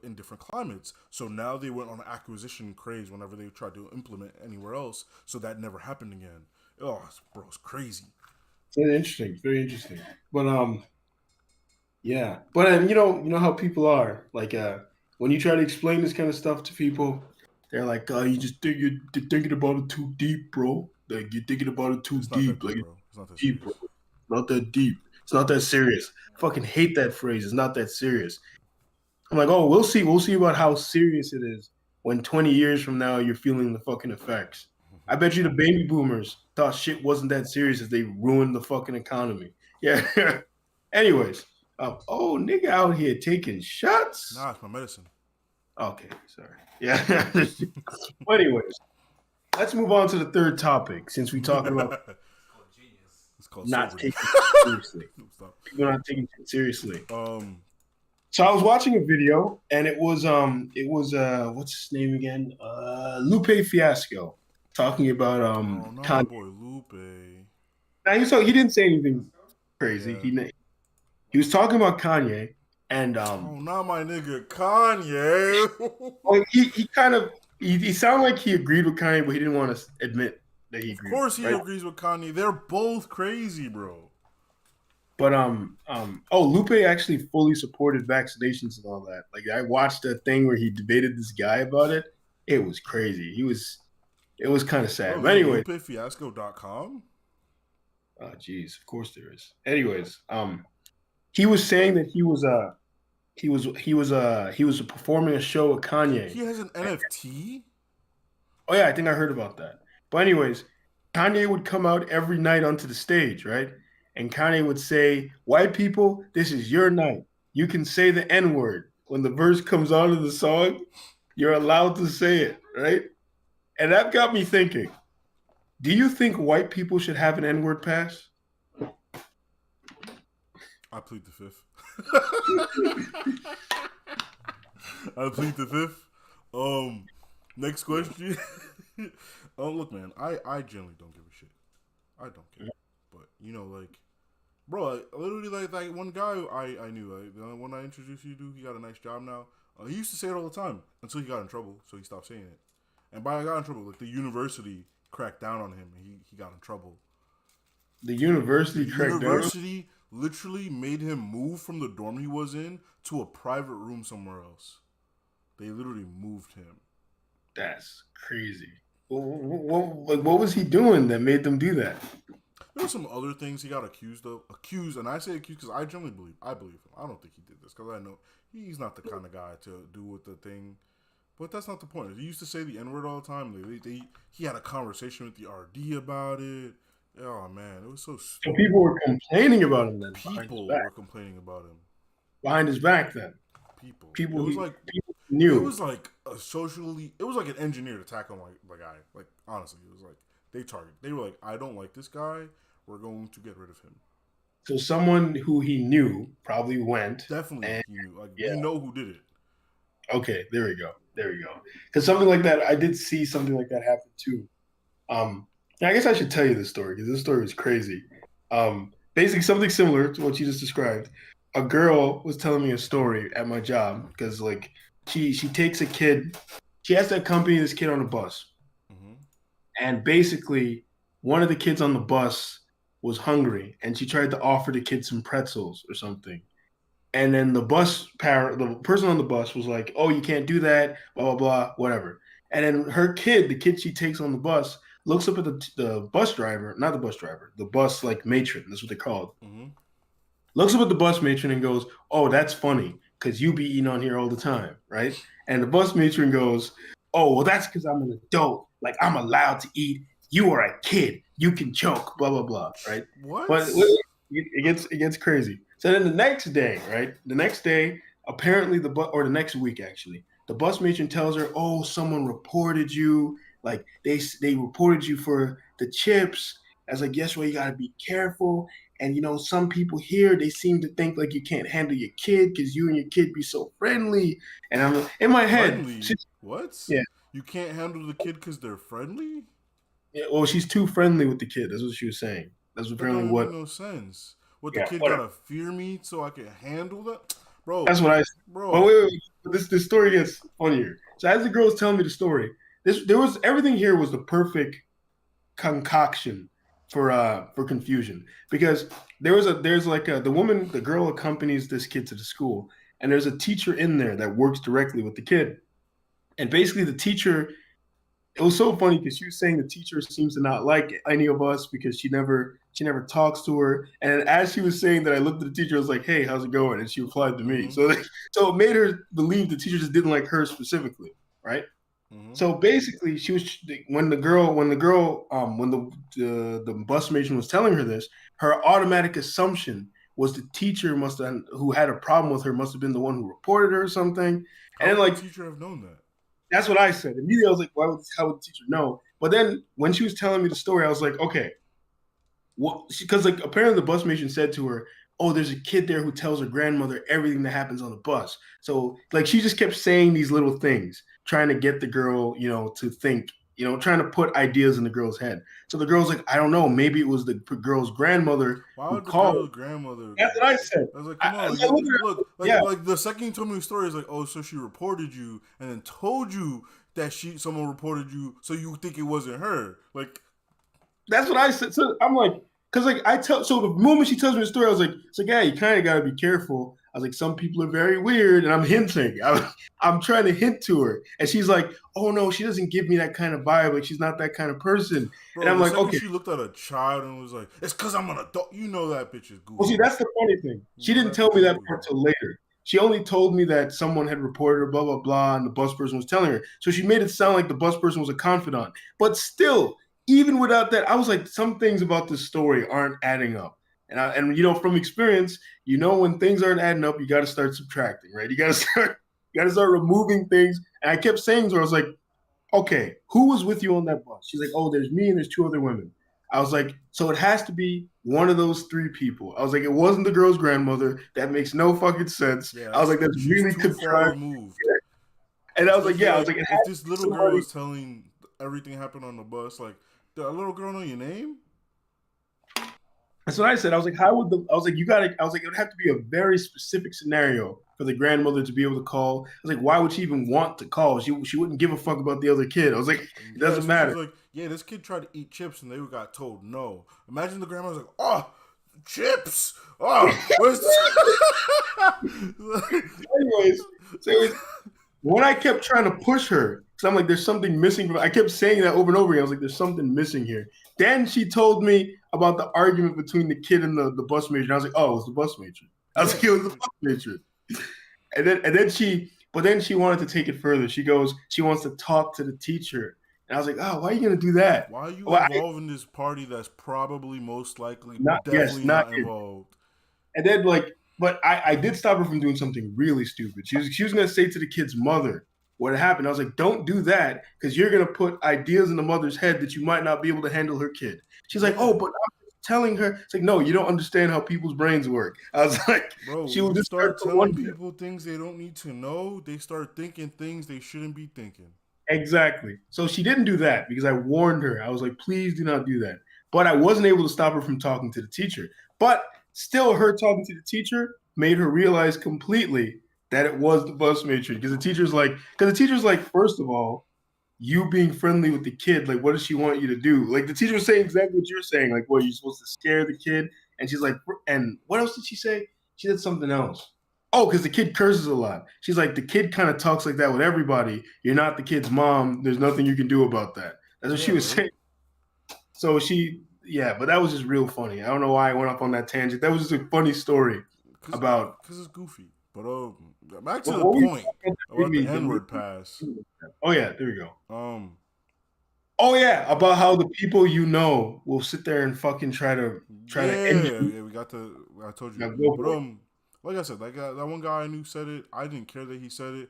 in different climates. So now they went on an acquisition craze whenever they tried to implement anywhere else. So that never happened again. Oh, it's crazy. It's very interesting. Very interesting. But yeah. But you know how people are. Like when you try to explain this kind of stuff to people, they're like, you just think you're thinking about it too deep, bro. Like you're thinking about it too It's not deep. that Like deep, bro. It's not that deep, serious. bro. Not that deep. It's not that serious. I fucking hate that phrase. It's not that serious. I'm like, oh, we'll see. We'll see about how serious it is when 20 years from now you're feeling the fucking effects. I bet you the baby boomers thought shit wasn't that serious as they ruined the fucking economy. Yeah. Anyways, oh, nigga out here taking shots. Nah, it's my medicine. Okay, sorry. Yeah. Well, anyways, let's move on to the third topic since we talking about Oh, genius. It's called not sobriety. taking it seriously. Stop. People not taking it seriously. Um, So I was watching a video and it was what's his name again? Lupe Fiasco talking about oh, not my Kanye. boy Lupe. Now he didn't say anything crazy. Yeah. He was talking about Kanye and Oh, not my nigga Kanye. well, he kind of he sounded like he agreed with Kanye, but he didn't want to admit that he Of agreed. course he right? agrees with Kanye. They're both crazy, bro. But Lupe actually fully supported vaccinations and all that. Like I watched a thing where he debated this guy about it. It was crazy. It was kind of sad. Oh, But anyway, LupeFiasco.com? oh geez, of course there is. Anyways, he was saying that he was performing a show with Kanye. He has an NFT? Oh yeah, I think I heard about that. But anyways, Kanye would come out every night onto the stage, right? And Kanye would say, "White people, this is your night. You can say the N-word. When the verse comes out of the song, you're allowed to say it, right?" And that got me thinking, do you think white people should have an N-word pass? I plead the fifth. I plead the fifth. Next question. Look, man, I generally don't give a shit. I don't care. But like, bro, literally like one guy I knew, like when I introduced you to, he got a nice job now. He used to say it all the time until he got in trouble, so he stopped saying it. And by got in trouble, like the university cracked down on him, and he got in trouble. The university cracked down. University literally made him move from the dorm he was in to a private room somewhere else. They literally moved him. That's crazy. What was he doing that made them do that? There were some other things he got accused of. Accused, and I say accused because I generally believe him. I don't think he did this because I know he's not the kind of guy to do with the thing. But that's not the point. He used to say the N-word all the time. He had a conversation with the RD about it. Oh, man. It was so stupid. So people were complaining about him then. People were complaining about him. Behind his back then. People. It was like people knew. It was like a socially. It was like an engineered attack on the guy. Like, honestly, it was like they were like, I don't like this guy. We're going to get rid of him. So someone who he knew probably went. Definitely, he knew. Like, we know who did it. Okay, there we go. Because something like that, I did see something like that happen too. I guess I should tell you this story because this story is crazy. Basically, something similar to what you just described. A girl was telling me a story at my job because, like, she takes a kid. She has to accompany this kid on a bus, and basically, one of the kids on the bus was hungry, and she tried to offer the kid some pretzels or something. And then the person on the bus was like, "Oh, you can't do that, blah, blah, blah, whatever." And then the kid she takes on the bus, looks up at the bus driver, not the bus driver, the bus, like, matron, that's what they're called. Looks up at the bus matron and goes, "Oh, that's funny, because you be eating on here all the time, right?" And the bus matron goes, "Oh, well, that's because I'm an adult. Like, I'm allowed to eat. You are a kid. You can choke, blah, blah, blah," right? What? But it gets crazy. So then the next day, right? The next day, apparently the next week actually, the bus matron tells her, "Oh, someone reported you. Like they reported you for the chips." I was like, "Yes, well, you gotta be careful. And some people here, they seem to think like you can't handle your kid because you and your kid be so friendly." And I'm in my head, what? Yeah, you can't handle the kid because they're friendly. Yeah, well, she's too friendly with the kid. That's what she was saying. That's apparently what. That don't make no sense. What the kid gotta fear me so I can handle that, bro? That's what I said. Bro. But wait. This story gets funnier. So as the girl was telling me the story, everything here was the perfect concoction for confusion because the girl accompanies this kid to the school, and there's a teacher in there that works directly with the kid, and basically the teacher. It was so funny because she was saying the teacher seems to not like any of us because she never talks to her. And as she was saying that, I looked at the teacher. I was like, "Hey, how's it going?" And she replied to me. So it made her believe the teacher just didn't like her specifically, right? So basically, she was when the bus matron was telling her this, her automatic assumption was the teacher who had a problem with her must have been the one who reported her or something. How would the teacher have known that? That's what I said. Immediately, I was like, how would the teacher know? But then when she was telling me the story, I was like, okay. Because apparently the bus matron said to her, "Oh, there's a kid there who tells her grandmother everything that happens on the bus." So she just kept saying these little things, trying to get the girl, to think, trying to put ideas in the girl's head. So the girl's like, "I don't know. Maybe it was the girl's grandmother." Why would the girl's grandmother? That's what I said. I was like, come on, look, the second you told me the story is like, "Oh, so she reported you and then told you that someone reported you, so you think it wasn't her." Like, that's what I said. So I'm like, because so the moment she tells me the story, I was like, "Yeah, you kind of got to be careful." I was like, "Some people are very weird," and I'm hinting. I'm trying to hint to her, and she's like, "Oh no, she doesn't give me that kind of vibe. Like she's not that kind of person." Bro, and I'm like, "Okay." She looked at a child and was like, "It's because I'm an adult." You know that bitch is goofy. Well, see, that's the funny thing. She didn't tell me that part till later. She only told me that someone had reported her, blah blah blah, and the bus person was telling her. So she made it sound like the bus person was a confidant. But still, even without that, I was like, some things about this story aren't adding up. And from experience, when things aren't adding up, you got to start subtracting, right? You got to start removing things. And I kept saying to her, I was like, "Okay, who was with you on that bus?" She's like, "Oh, there's me and there's two other women." I was like, "So it has to be one of those three people." I was like, "It wasn't the girl's grandmother. That makes no fucking sense." Yeah, I was like, "That's really contrived." And I was like, "Yeah." I was like, if this little girl is telling everything happened on the bus, like, did a little girl know your name? That's what I said. I was like, how would the? I was like, you gotta. I was like, it would have to be a very specific scenario for the grandmother to be able to call. I was like, why would she even want to call? She wouldn't give a fuck about the other kid. I was like, it doesn't so matter. she's like, yeah, this kid tried to eat chips and they got told no. Imagine the grandma's like, oh, chips. Oh, where's Anyways, so it was, when I kept trying to push her, because I'm like, there's something missing. I kept saying that over and over again. I was like, there's something missing here. Then she told me about the argument between the kid and the bus matron. I was like, oh, it was the bus matron. I was like, it was the bus matron. But then she wanted to take it further. She goes, she wants to talk to the teacher. And I was like, oh, why are you going to do that? Why are you Well, involved in this party that's probably most likely Not- definitely yes, not not- involved? And then but I did stop her from doing something really stupid. She was going to say to the kid's mother what happened. I was like, don't do that because you're going to put ideas in the mother's head that you might not be able to handle her kid. She's like, oh, but I'm telling her. It's like, no, you don't understand how people's brains work. I was like, Bro, she when would you just start to telling wonder. people things they don't need to know, they start thinking things they shouldn't be thinking. Exactly. So she didn't do that because I warned her. I was like, please do not do that. But I wasn't able to stop her from talking to the teacher. But still, her talking to the teacher made her realize completely that it was the bus matron. Because the teacher's like, first of all, you being friendly with the kid, like, what does she want you to do? Like, the teacher was saying exactly what you're saying. Like, what, you're supposed to scare the kid? And she's like, and what else did she say? She said something else. Oh, because the kid curses a lot. She's like, the kid kind of talks like that with everybody. You're not the kid's mom. There's nothing you can do about that. That's what she was saying. So but that was just real funny. I don't know why I went off on that tangent. That was just a funny story about. Because it's goofy. But back to What the were we point talking about the about? N-word pass. Oh yeah, there we go. Um, Oh yeah, about how the people you know will sit there and fucking try to end you. yeah, we got the. I told you, Now go but for it. like I said, like that one guy I knew said it. I didn't care that he said it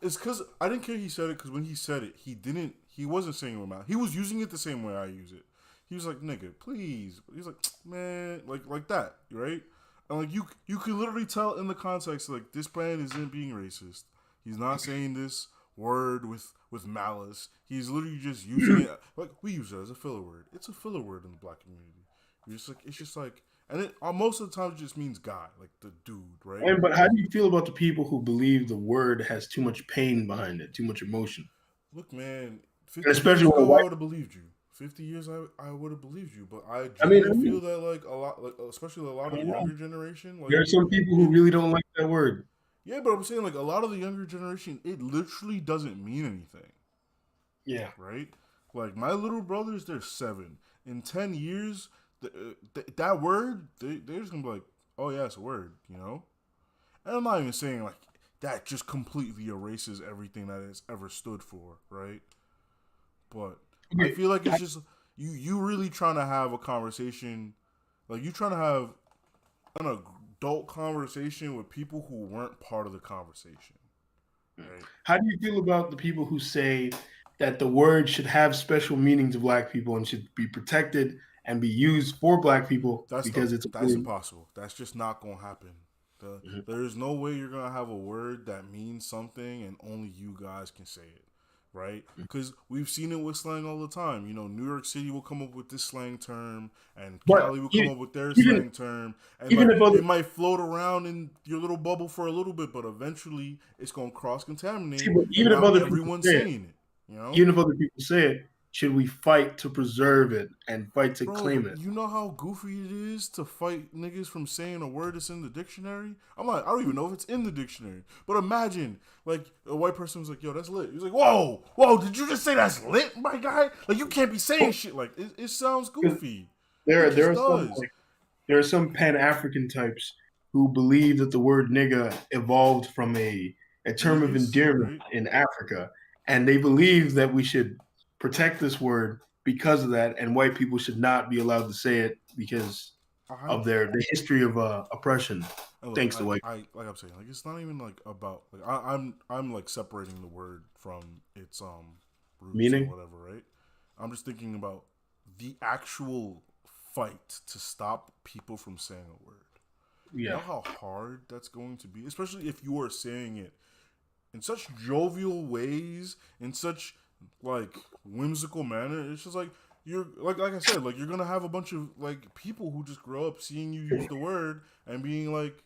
because I didn't care he said it because when he said it, he wasn't saying it with mouth. He was using it the same way I use it. He was like, "Nigga, please." He's like, "Man, like that, right?" And like you can literally tell in the context like this man isn't being racist. He's not saying this word with malice. He's literally just using it like we use it as a filler word. It's a filler word in the black community. It's just like, and it most of the time it just means guy, like the dude, right? But how do you feel about the people who believe the word has too much pain behind it, too much emotion? Look, man, 50 Especially years when ago, white- I would have believed you. 50 years, I would have believed you. But I I mean, genuinely feel that like a lot, like especially a lot of the younger generation, like There are some people who really don't like that word. yeah, but I'm saying like a lot of the younger generation, it literally doesn't mean anything. Yeah. Right? Like my little brothers, they're 7. In 10 years, that word, they're just gonna be like, oh yeah, it's a word, you know. And I'm not even saying like that just completely erases everything that it's ever stood for, right? But I feel like it's just you really trying to have a conversation, like you trying to have an adult conversation with people who weren't part of the conversation. Right? How do you feel about the people who say that the word should have special meaning to black people and should be protected and be used for black people That's word? impossible. That's just not gonna happen. There is no way you're gonna have a word that means something and only you guys can say it, right? Because we've seen it with slang all the time. You know, New York City will come up with this slang term, and But Cali will come up with their even- slang term, and even like, if other- it might float around in your little bubble for a little bit, but eventually it's gonna cross contaminate. See, but even if now other people everyone's say it, saying it, you know. Even if other people say it, should we fight to preserve it and fight to Bro, claim but it? you know how goofy it is to fight niggas from saying a word that's in the dictionary? I'm like, I don't even know if it's in the dictionary. But imagine, like, a white person was like, yo, that's lit. He's like, whoa, did you just say that's lit, my guy? Like, you can't be saying shit like it sounds goofy. There It just are does. there are some Pan-African types who believe that the word nigga evolved from a term of Niggas, endearment right? in Africa, and they believe that we should protect this word because of that, and white people should not be allowed to say it because of the history of oppression. And look, Thanks to white. like I'm saying, like it's not even like about like I'm like separating the word from its roots Meaning? or whatever, right? I'm just thinking about the actual fight to stop people from saying a word. You know Yeah, how hard that's going to be, especially if you are saying it in such jovial ways, in such like whimsical manner. It's just like you're like I said, like you're gonna have a bunch of like people who just grow up seeing you use the word and being like,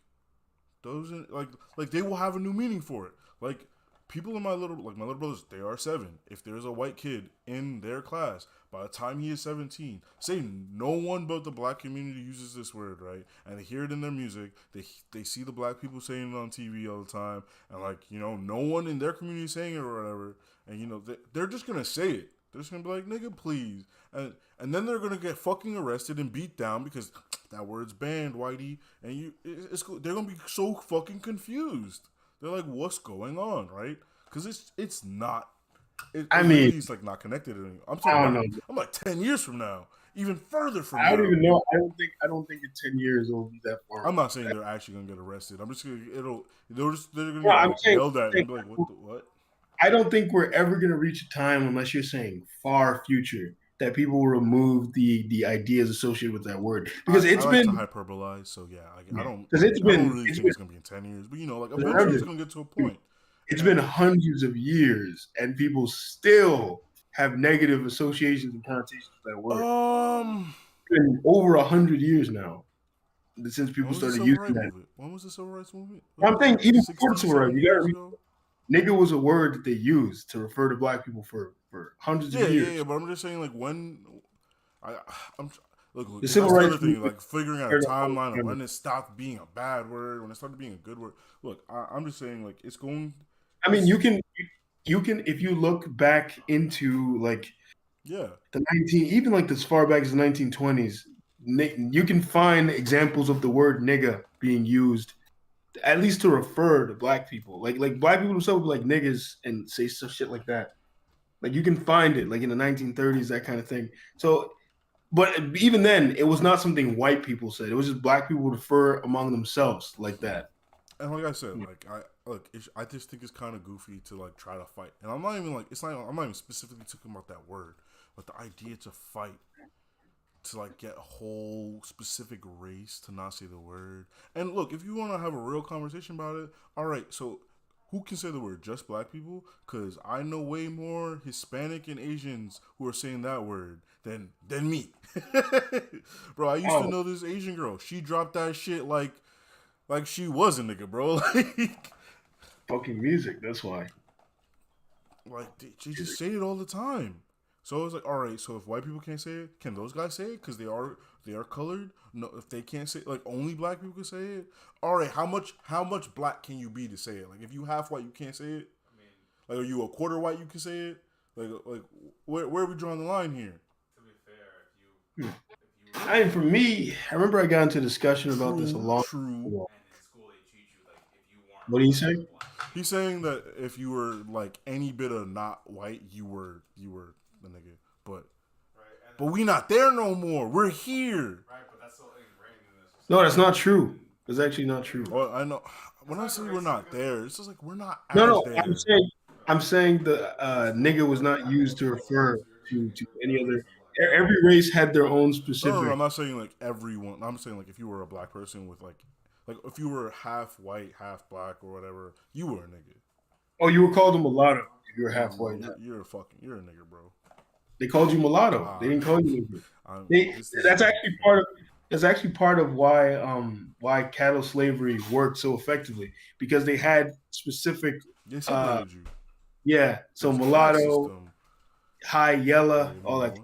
those like they will have a new meaning for it. Like people in my little brothers, they are 7. If there's a white kid in their class, by the time he is 17, say no one but the black community uses this word, right? And they hear it in their music. They see the black people saying it on TV all the time, and like no one in their community is saying it or whatever. And they're just gonna say it. They're just gonna be like, nigga, please. And then they're gonna get fucking arrested and beat down because that word's banned, whitey. And they're gonna be so fucking confused. They're like, what's going on, right? Because it's not. It's like not connected. I'm talking. I'm like 10 years from now, even further from now. I don't even know. I don't think in 10 years it'll be that far. I'm not saying they're actually gonna get arrested. I'm just gonna they're gonna get yelled at and be like, what? I don't think we're ever going to reach a time, unless you're saying far future, that people will remove the ideas associated with that word. Because it's been to hyperbolize, so yeah, I don't really think it's going to be in 10 years, but like eventually it's going to get to a point. It's been hundreds of years, and people still have negative associations and connotations with that word. It's been over 100 years now since people started using that. When was the civil rights movement? I'm thinking even before the civil rights, you gotta nigga was a word that they used to refer to black people for hundreds of years. Yeah, but I'm just saying, like, when I'm look, the civil rights thing, like figuring out a timeline of when it stopped being a bad word, when it started being a good word. Look, I'm just saying, like, it's going. I mean, you can if you look back into like the even like as far back as the 1920s, you can find examples of the word nigga being used, at least to refer to black people. Like black people themselves would be like niggas and say some shit like that. Like you can find it like in the 1930s, that kind of thing. So, but even then, it was not something white people said. It was just black people refer among themselves like that. And like I said, like I just think it's kind of goofy to like try to fight. And I'm not even specifically talking about that word, but the idea to fight, to like get a whole specific race to not say the word. And look, if you want to have a real conversation about it, all right, so who can say the word? Just black people? Because I know way more Hispanic and Asians who are saying that word than me. Bro, I used to know this Asian girl. She dropped that shit like she was a nigga, bro. Like, fucking music, that's why. Like, they just say it all the time. So I was like, all right, so if white people can't say it, can those guys say it? Because they are colored. No, if they can't say it, like only black people can say it. All right, how much black can you be to say it? Like if you half white, you can't say it. I mean, like are you a quarter white, you can say it. Like where are we drawing the line here? To be fair, if you I mean, for me, I remember I got into a discussion about this a long time ago. And in school they treat you like if you weren't. What do you say? He's saying that if you were like any bit of not white, you were the nigga. But we not there no more. We're here. Right, but that's so ingrained in this. No, that's not true. It's actually not true. Well, I know. When I say we're not there, it's just like we're not. No, there. I'm saying the nigga was not used to refer to any other. Every race had their own specific. No, I'm not saying like everyone. I'm saying like if you were a black person with like if you were half white, half black, or whatever, you were a nigga. Oh, you were called a mulatto if you were half white. You're a nigga, bro. They called you mulatto. They didn't call you nigga. That's actually part of why cattle slavery worked so effectively, because they had specific. They separated you. Yeah, so mulatto, high yellow, all that.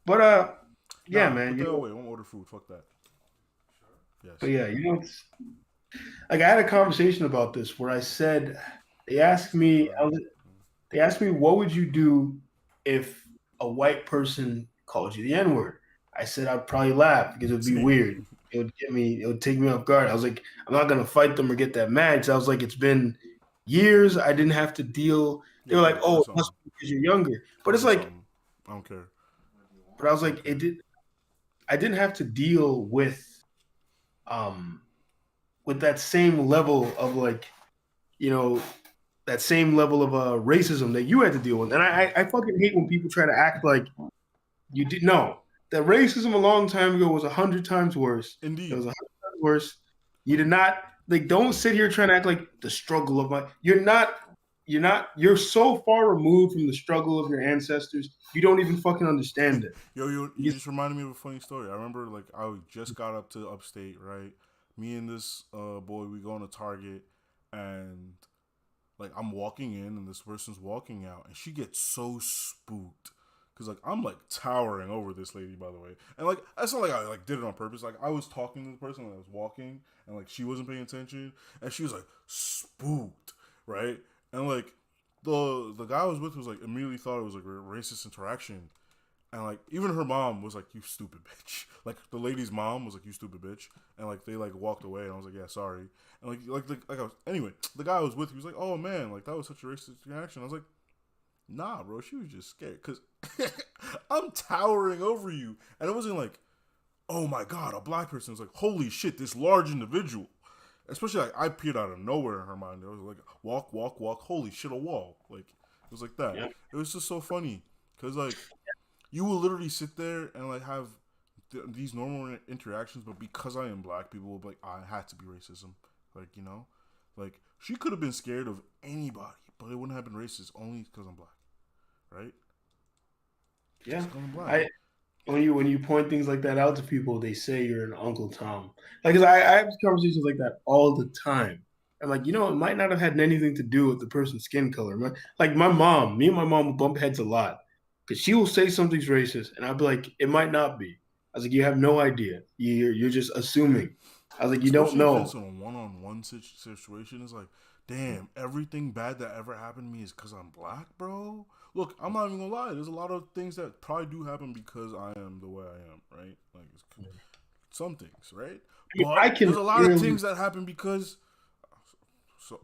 But yeah, man. Wait, I won't order food. Fuck that. Yes. But yeah, like I had a conversation about this where I said they asked me what would you do if a white person called you the N-word. I said I'd probably laugh because it would be weird. It would take me off guard. I was like, I'm not gonna fight them or get that mad. So I was like, it's been years. I didn't have to deal. They were like, oh, it must be because you're younger. But it's like, I don't care. But I was like, I didn't have to deal with that same level of like, that same level of racism that you had to deal with. And I fucking hate when people try to act like you didn't know that racism a long time ago was 100 times worse. Indeed. It was 100 times worse. You did not, like, don't sit here trying to act like the struggle of you're not you're so far removed from the struggle of your ancestors, you don't even fucking understand it. You just reminded me of a funny story. I remember, like, I just got up to upstate, right? Me and this boy, we go to Target, and like I'm walking in, and this person's walking out, and she gets so spooked. Cause like I'm like towering over this lady, by the way, and like that's not like I like did it on purpose. Like I was talking to the person when I was walking, and like she wasn't paying attention, and she was like spooked, right? And like the guy I was with was like immediately thought it was like a racist interaction, and like even her mom was like, "You stupid bitch." Like the lady's mom was like, "You stupid bitch," and like they like walked away, and I was like, "Yeah, sorry." And anyway, the guy I was with, he was like, "Oh man, like that was such a racist reaction." I was like, nah, bro, she was just scared because I'm towering over you. And it wasn't like, oh my God, a black person. It was like, holy shit, this large individual. Especially like I appeared out of nowhere in her mind. It was like, walk, walk, walk, holy shit, a wall. Like, it was like that. Yep. It was just so funny because like you will literally sit there and like have these normal interactions, but because I am black, people will be like, I had to be racism. Like, you know, like she could have been scared of anybody, but it wouldn't have been racist only because I'm black. Right? Yeah. When you point things like that out to people, they say you're an Uncle Tom. Like, 'cause I have conversations like that all the time. I'm like, it might not have had anything to do with the person's skin color. Like me and my mom will bump heads a lot because she will say something's racist, and I'll be like, it might not be. I was like, you have no idea. You're just assuming. I was like, you don't know. If it's a one-on-one situation, it's like, damn, everything bad that ever happened to me is because I'm black, bro. Look, I'm not even gonna lie. There's a lot of things that probably do happen because I am the way I am, right? Like some things, right? But there's a lot of things that happen because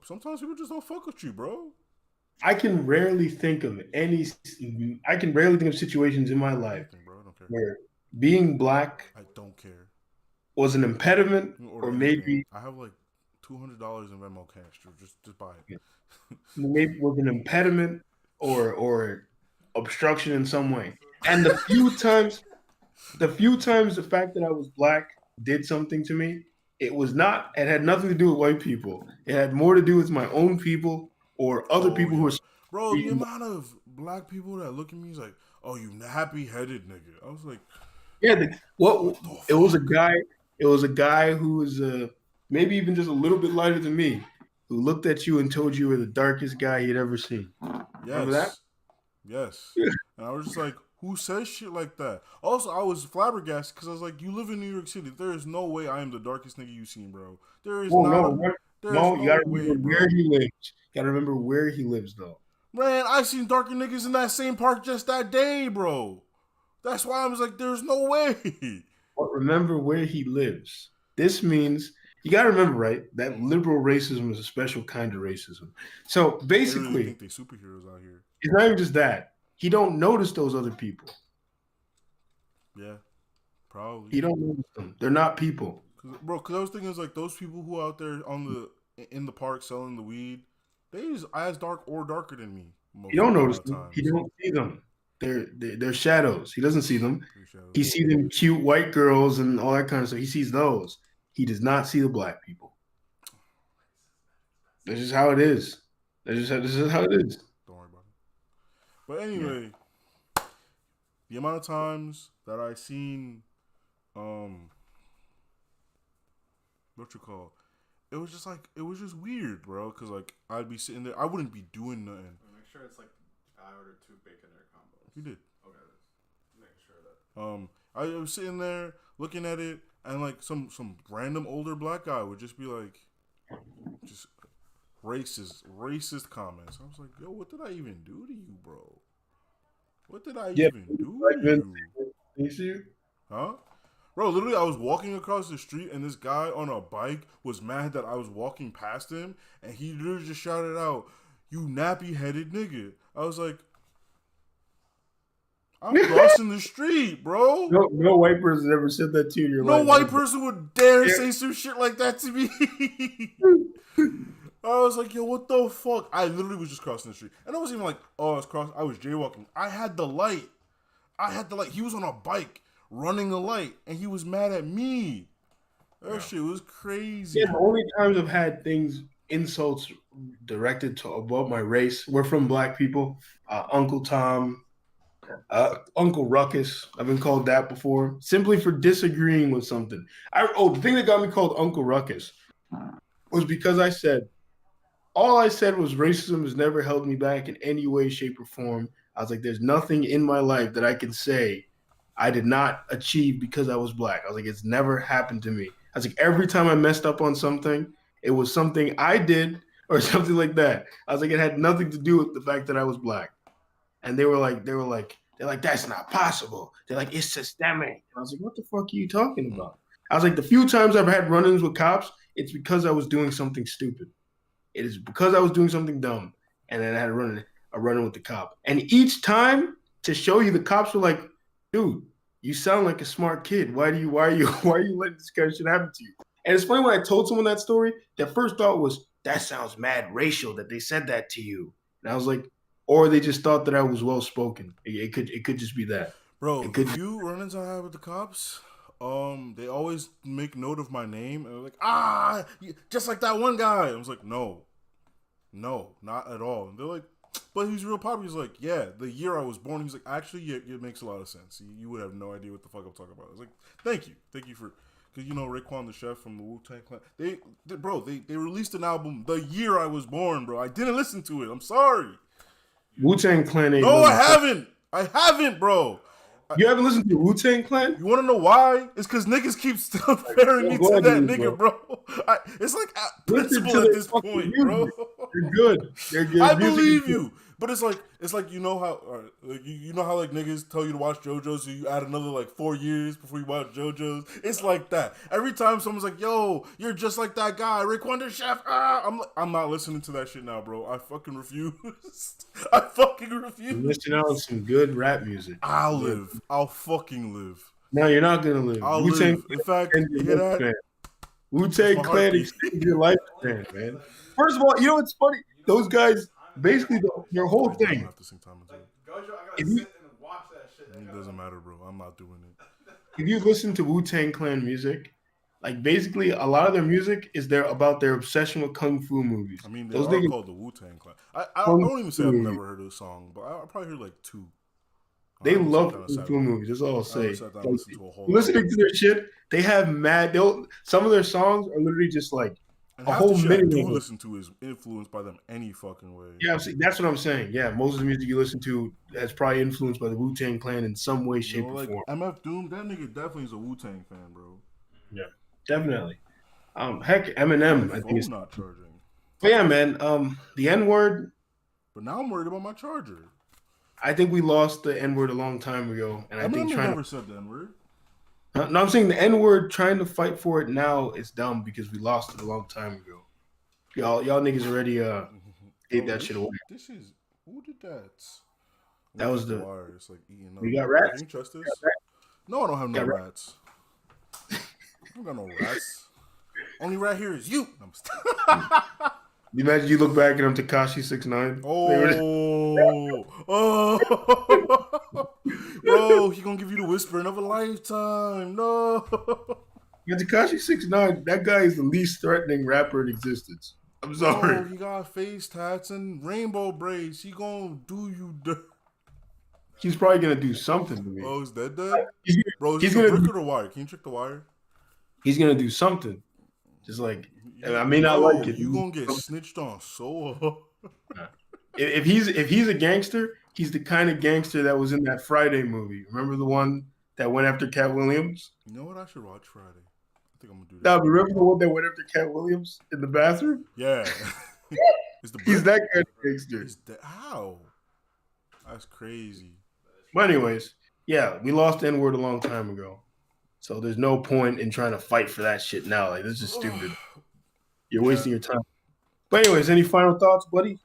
sometimes people just don't fuck with you, bro. I can rarely think of situations in my life where being black, I don't care, was an impediment, or maybe I have like $200 in Venmo cash. Just buy it. Maybe was an impediment or obstruction in some way. And the few times the fact that I was black did something to me, it had nothing to do with white people. It had more to do with my own people or other people who are. Bro, the amount of black people that look at me is like, oh, you happy-headed nigga. I was like, yeah, it was a guy who was maybe even just a little bit lighter than me, who looked at you and told you were the darkest guy he'd ever seen. Yes. Remember that? Yes. And I was just like, who says shit like that? Also, I was flabbergasted because I was like, you live in New York City. There is no way I am the darkest nigga you've seen, bro. There is no you gotta remember where he lives. Gotta remember where he lives, though. Man, I seen darker niggas in that same park just that day, bro. That's why I was like, there's no way. But remember where he lives. This means you got to remember, right, that liberal racism is a special kind of racism. So basically, really think they superheroes out here. It's not even just that. He don't notice those other people. Yeah, probably. He don't notice them. They're not people. Because I was thinking, it's like those people who out there in the park selling the weed, they is as dark or darker than me. He don't notice them. He don't see them. They're shadows. He doesn't see them. He sees them cute white girls and all that kind of stuff. He sees those. He does not see the black people. This is how it is. This is how it is. Don't worry about it. But anyway, the amount of times that I seen, it was just weird, bro. Because like I'd be sitting there, I wouldn't be doing nothing. Make sure it's like I ordered 2 Baconair combos. You did. Okay, making sure that. I was sitting there looking at it, and like some random older black guy would just be like, just racist comments. I was like, yo, what did I even do to you, bro? What did I even do to you? Huh? Bro, literally, I was walking across the street, and this guy on a bike was mad that I was walking past him, and he literally just shouted out, "You nappy-headed nigga." I was like, I'm crossing the street, bro. No white person ever said that to you. No white person would dare say some shit like that to me. I was like, yo, what the fuck? I literally was just crossing the street. And I wasn't even like, oh, I was jaywalking. I had the light. He was on a bike running a light, and he was mad at me. That shit was crazy. Yeah, the only times I've had things insults directed to about my race. We're from black people. Uncle Tom, Uncle Ruckus. I've been called that before, simply for disagreeing with something. The thing that got me called Uncle Ruckus was because all I said was racism has never held me back in any way, shape, or form. I was like, there's nothing in my life that I can say I did not achieve because I was black. I was like, it's never happened to me. I was like, every time I messed up on something, it was something I did or something like that. I was like, it had nothing to do with the fact that I was black. And they're like, that's not possible. They're like, it's systemic. And I was like, what the fuck are you talking about? I was like, the few times I've had run-ins with cops, it's because I was doing something stupid. It is because I was doing something dumb, and then I had a run-in with the cop. And each time, to show you, the cops were like, dude, you sound like a smart kid. Why are you letting this kind of shit happen to you? And it's funny, when I told someone that story, their first thought was, that sounds mad racial that they said that to you. And I was like, or they just thought that I was well spoken. It could just be that. Bro, the few run-ins I had with the cops, they always make note of my name and they're like, just like that one guy. I was like, no, not at all. And they're like, but he's real popular. He's like, yeah, the year I was born. He's like, actually, yeah, it makes a lot of sense. You would have no idea what the fuck I'm talking about. I was like, thank you for, because Raekwon the Chef from the Wu-Tang Clan. They released an album the year I was born, bro. I didn't listen to it. I'm sorry. Wu-Tang Clan ain't. No, I haven't, bro. You haven't listened to Wu-Tang Clan? You want to know why? It's because niggas keep still comparing me to that nigga, bro. It's like principle at this point, bro. They're good. I believe you, but it's like you know how like niggas tell you to watch JoJo, so you add another like 4 years before you watch JoJo's. It's like that. Every time someone's like, "Yo, you're just like that guy, Raekwon the Chef," I'm not listening to that shit now, bro. I fucking refuse. You're missing out on some good rap music. I'll fucking live. No, you're not gonna live. I'll live. In fact, you hear that? Wu-Tang Clan extends your lifespan, man. First of all, you know what's funny? Those guys, basically, their whole thing. Gojo, I gotta sit and watch that shit. It doesn't matter, bro. I'm not doing it. If you listen to Wu-Tang Clan music, like basically a lot of their music is about their obsession with kung fu movies. I mean, those are called the Wu-Tang Clan. I don't even say I've never heard of the song, but I probably heard like 2. They love kung fu movies. That's all I'll say. Listening to their shit, they have some of their songs are literally just like a whole minute. You listen to is influenced by them any fucking way. Yeah, that's what I'm saying. Yeah, most of the music you listen to is probably influenced by the Wu-Tang Clan in some way, shape, or form. MF Doom, that nigga definitely is a Wu-Tang fan, bro. Yeah, definitely. Heck, Eminem, I think is not charging. But yeah, man. The N-word. But now I'm worried about my charger. I think we lost the N-word a long time ago, and I think never said the N-word. No, I'm saying the N-word, trying to fight for it now is dumb because we lost it a long time ago. Y'all niggas already gave that shit away. Who did that? That was the wire. It's like eating up. You got rats? Can you trust this? No, I don't have no rats. I don't got no rats. Only rat here is you. You imagine you look back and I'm Tekashi 6ix9ine. Bro, he gonna give you the whispering of a lifetime. No. Yeah, Tekashi 6ix9ine, that guy is the least threatening rapper in existence. I'm sorry. Oh, he got face tats and rainbow braids. He gonna do you dirt. He's probably gonna do something to me. Oh, is that dead? Bro, he's gonna trick or the wire. Can you trick the wire? He's gonna do something. Just like I may not like it. You gonna get snitched on so hard. If he's a gangster, he's the kind of gangster that was in that Friday movie. Remember the one that went after Cat Williams? You know what? I should watch Friday. I think I'm gonna do that. Now, remember the one that went after Cat Williams in the bathroom? Yeah. He's that kind of gangster. How? That's crazy. But anyways, yeah, we lost the N-word a long time ago. So there's no point in trying to fight for that shit now. Like, this is stupid. You're wasting your time. But anyways, any final thoughts, buddy?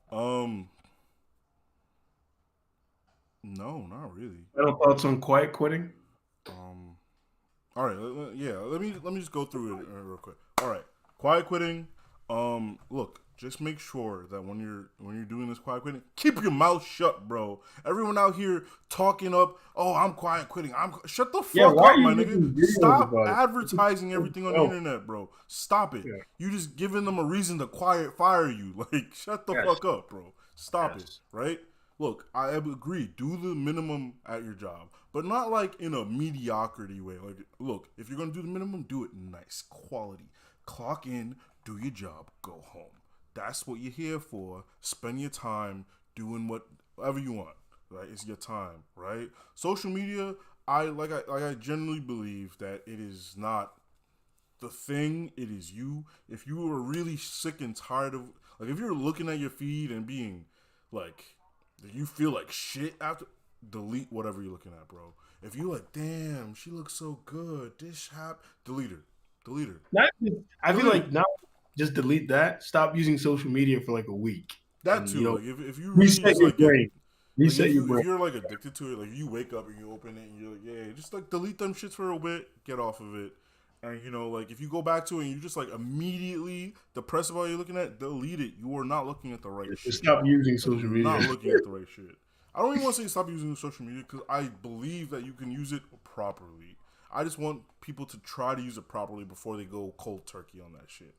No, not really. Final thoughts on quiet quitting? All right, let me just go through it real quick. All right, quiet quitting. Look, just make sure that when you're doing this quiet quitting, keep your mouth shut, bro. Everyone out here talking up, oh, I'm quiet quitting. Shut the fuck why up, are my you making nigga. videos Stop about it? advertising everything on the internet, bro. Stop it. Yeah. You just giving them a reason to fire you. Like, shut the fuck up, bro. Stop it, right? Look, I agree. Do the minimum at your job, but not like in a mediocrity way. Like, look, if you're gonna do the minimum, do it nice, quality. Clock in, do your job, go home. That's what you're here for. Spend your time doing whatever you want, right? It's your time, right? Social media, I generally believe that it is not the thing. It is you. If you are really sick and tired of, like, if you're looking at your feed and being like, you feel like shit after, delete whatever you're looking at, bro. If you're like, damn, she looks so good, this delete her. I feel like now, just delete that. Stop using social media for like a week. That And, too. you know, Like if you really reset just, your like, brain. like, Reset your if brain. you're like addicted to it, like you wake up and you open it and you're like, yeah, just like delete them shits for a bit, get off of it. And you know, like if you go back to it and you just like immediately depressed about what you're looking at, delete it. You are not looking at the right shit. Just stop using Like, social you're media. not looking at the right shit. I don't even want to say stop using social media because I believe that you can use it properly. I just want people to try to use it properly before they go cold turkey on that shit.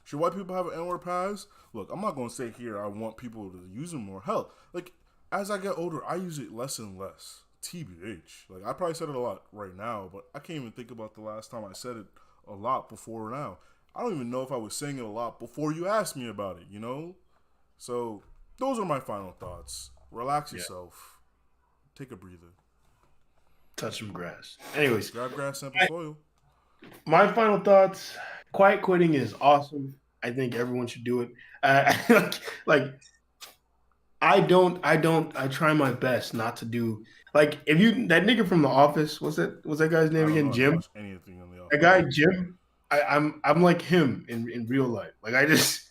Should white people have an N-word pass? Look, I'm not going to say here I want people to use it more. Hell, like, as I get older, I use it less and less. TBH. Like, I probably said it a lot right now, but I can't even think about the last time I said it a lot before now. I don't even know if I was saying it a lot before you asked me about it, you know? So, those are my final thoughts. Relax yourself. Take a breather. Touch some grass. Anyways, Grab grass, sample soil. my final thoughts. Quiet quitting is awesome. I think everyone should do it. Like, I try my best not to do, like, if you, that nigga from The Office, what's that guy's I name don't again? know. I Jim? don't watch anything on the That guy, Jim, I'm like him in real life. Like, I just,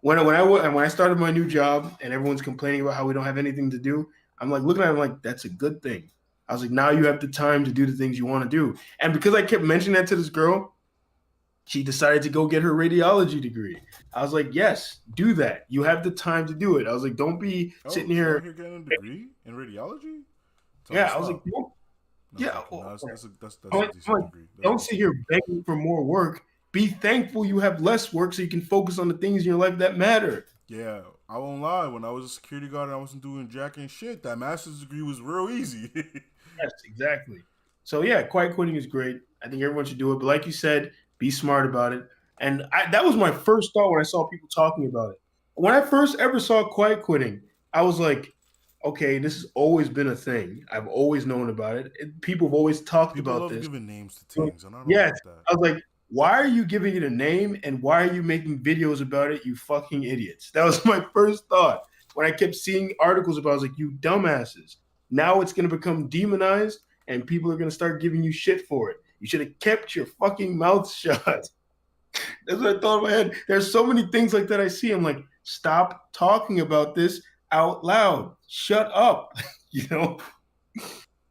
when I started my new job and everyone's complaining about how we don't have anything to do, I'm like looking at him like, that's a good thing. I was like, now you have the time to do the things you want to do. And because I kept mentioning that to this girl, she decided to go get her radiology degree. I was like, yes, do that. You have the time to do it. I was like, don't be sitting here. You're getting a degree in radiology? Yeah, I was like, That's I'm a like, decent degree. don't sit here begging for more work. Be thankful you have less work so you can focus on the things in your life that matter. Yeah, I won't lie. When I was a security guard and I wasn't doing jack and shit, that master's degree was real easy. Yes, exactly. So yeah, quiet quitting is great. I think everyone should do it. But like you said, be smart about it. And that was my first thought when I saw people talking about it. When I first ever saw quiet quitting, I was like, okay, this has always been a thing. I've always known about it. People have always talked People about love this. giving names to things, and I don't Yes, like that. I was like, why are you giving it a name and why are you making videos about it, you fucking idiots? That was my first thought when I kept seeing articles about it. I was like, you dumbasses. Now it's going to become demonized and people are going to start giving you shit for it. You should have kept your fucking mouth shut. That's what I thought in my head. There's so many things like that I see. I'm like, stop talking about this out loud. Shut up. You know?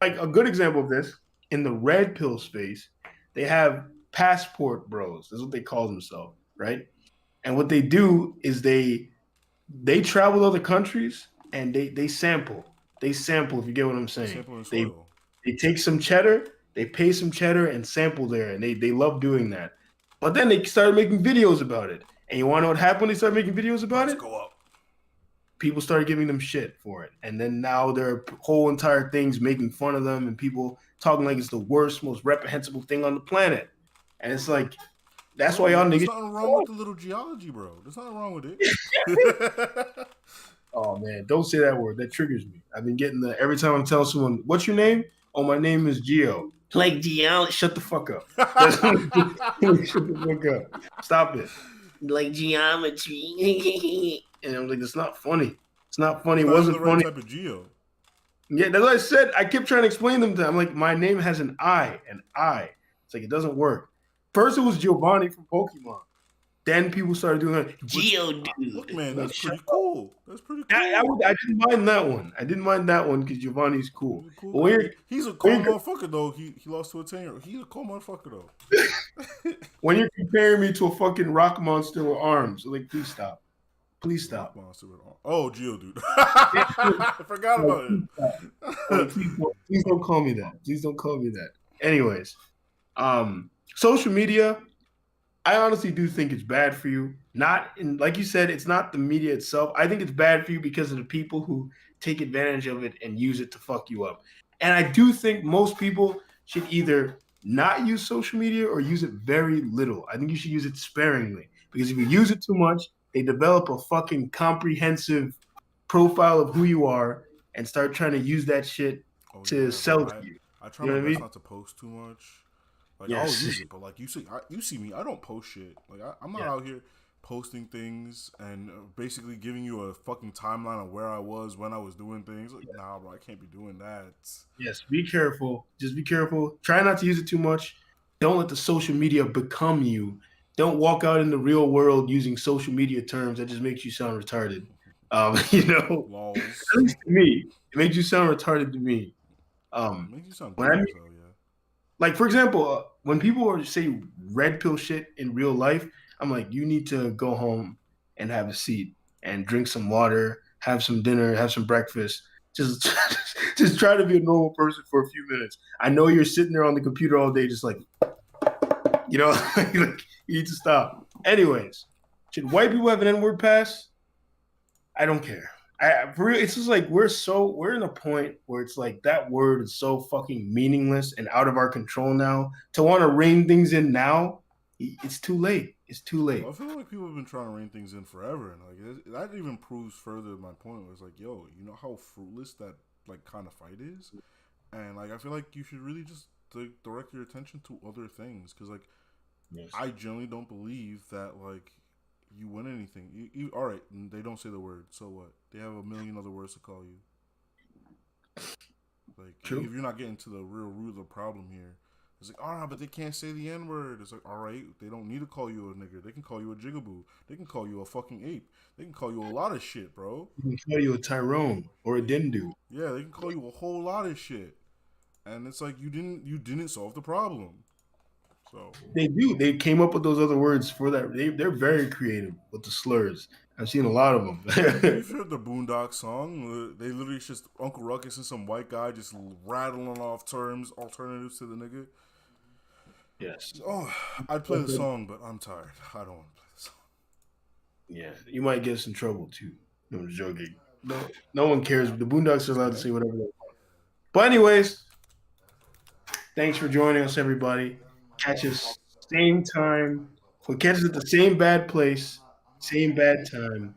Like a good example of this, in the red pill space, they have passport bros. That's what they call themselves, right? And what they do is they travel to other countries and they sample. They sample, if you get what I'm saying. Sample and They soil. take some cheddar, they pay some cheddar and sample there, and they love doing that. But then they started making videos about it. And you want to know what happened when they started making videos about Let's it? go up. People started giving them shit for it. And then now their whole entire thing's making fun of them and people talking like it's the worst, most reprehensible thing on the planet. And it's like, that's why y'all There's niggas. nothing wrong with the little geology, bro. There's nothing wrong with it. Oh man, don't say that word. That triggers me. I've been getting the every time I'm telling someone, "What's your name?" "Oh, my name is Geo." Like Geo, shut the fuck up. Shut the fuck up. Stop it. Like geometry. And I'm like, it's not funny. It's not funny. It Not wasn't the right funny. type of geo. Yeah, that's what I said. I kept trying to explain them to them. I'm like, my name has an I, an I. It's like it doesn't work. First, it was Giovanni from Pokemon. Then people started doing like Geodude. Look, man, Like, that's shut pretty cool. That's pretty cool. I didn't mind that one. I didn't mind that one because Giovanni's cool. He's a cool But when guy. you're, He's a cool when you're- motherfucker though. He lost to a 10-year-old. He's a cool motherfucker though. when you're comparing me to a fucking rock monster with arms, like, please stop. Please stop. Monster with arm. Oh, Geodude. I forgot about it. Please don't call me that. Please don't call me that. Anyways, social media, I honestly do think it's bad for you. Like you said, it's not the media itself. I think it's bad for you because of the people who take advantage of it and use it to fuck you up. And I do think most people should either not use social media or use it very little. I think you should use it sparingly because if you use it too much, they develop a fucking comprehensive profile of who you are and start trying to use that shit to sell to you. I try You know my what I best mean? not to post too much. Like Yes. I'll use it, but like you see me, I don't post shit. Like I'm not out here posting things and basically giving you a fucking timeline of where I was when I was doing things. Like, nah, bro, I can't be doing that. Yes, be careful. Just be careful. Try not to use it too much. Don't let the social media become you. Don't walk out in the real world using social media terms. That just makes you sound retarded. Lols. At least to me, it makes you sound retarded to me. Makes you sound when dumb I as mean- hell, yeah. Like, for example, when people say red pill shit in real life, I'm like, you need to go home and have a seat and drink some water, have some dinner, have some breakfast. Just try to be a normal person for a few minutes. I know you're sitting there on the computer all day, just like, like, you need to stop. Anyways, should white people have an N-word pass? I don't care. For real, it's just like we're in a point where it's like that word is so fucking meaningless and out of our control now. To want to rein things in now, it's too late. It's too late. I feel like people have been trying to rein things in forever, and like that even proves further my point. Where it's like, yo, you know how fruitless that like kind of fight is, and like I feel like you should really just direct your attention to other things, because like I generally don't believe that like you win anything. You all right? They don't say the word, so what? They have a million other words to call you. Like True. if you're not getting to the real root of the problem here. It's like, but they can't say the N-word. It's like, all right, they don't need to call you a nigger. They can call you a jigaboo. They can call you a fucking ape. They can call you a lot of shit, bro. You can call you a Tyrone or a Dindu. Yeah, they can call you a whole lot of shit. And it's like you didn't solve the problem. So They do. They came up with those other words for that. They're very creative with the slurs. I've seen a lot of them. you've heard the Boondock song. They literally just Uncle Ruckus and some white guy just rattling off terms, alternatives to the nigga. Yes. Oh, I'd play the song, but I'm tired. I don't want to play the song. Yeah. You might get us in trouble too. No, I'm joking. No one cares. The Boondocks are allowed to say whatever they want. But anyways, thanks for joining us, everybody. Catch us same time. We'll catch us at the same bad place, same bad time.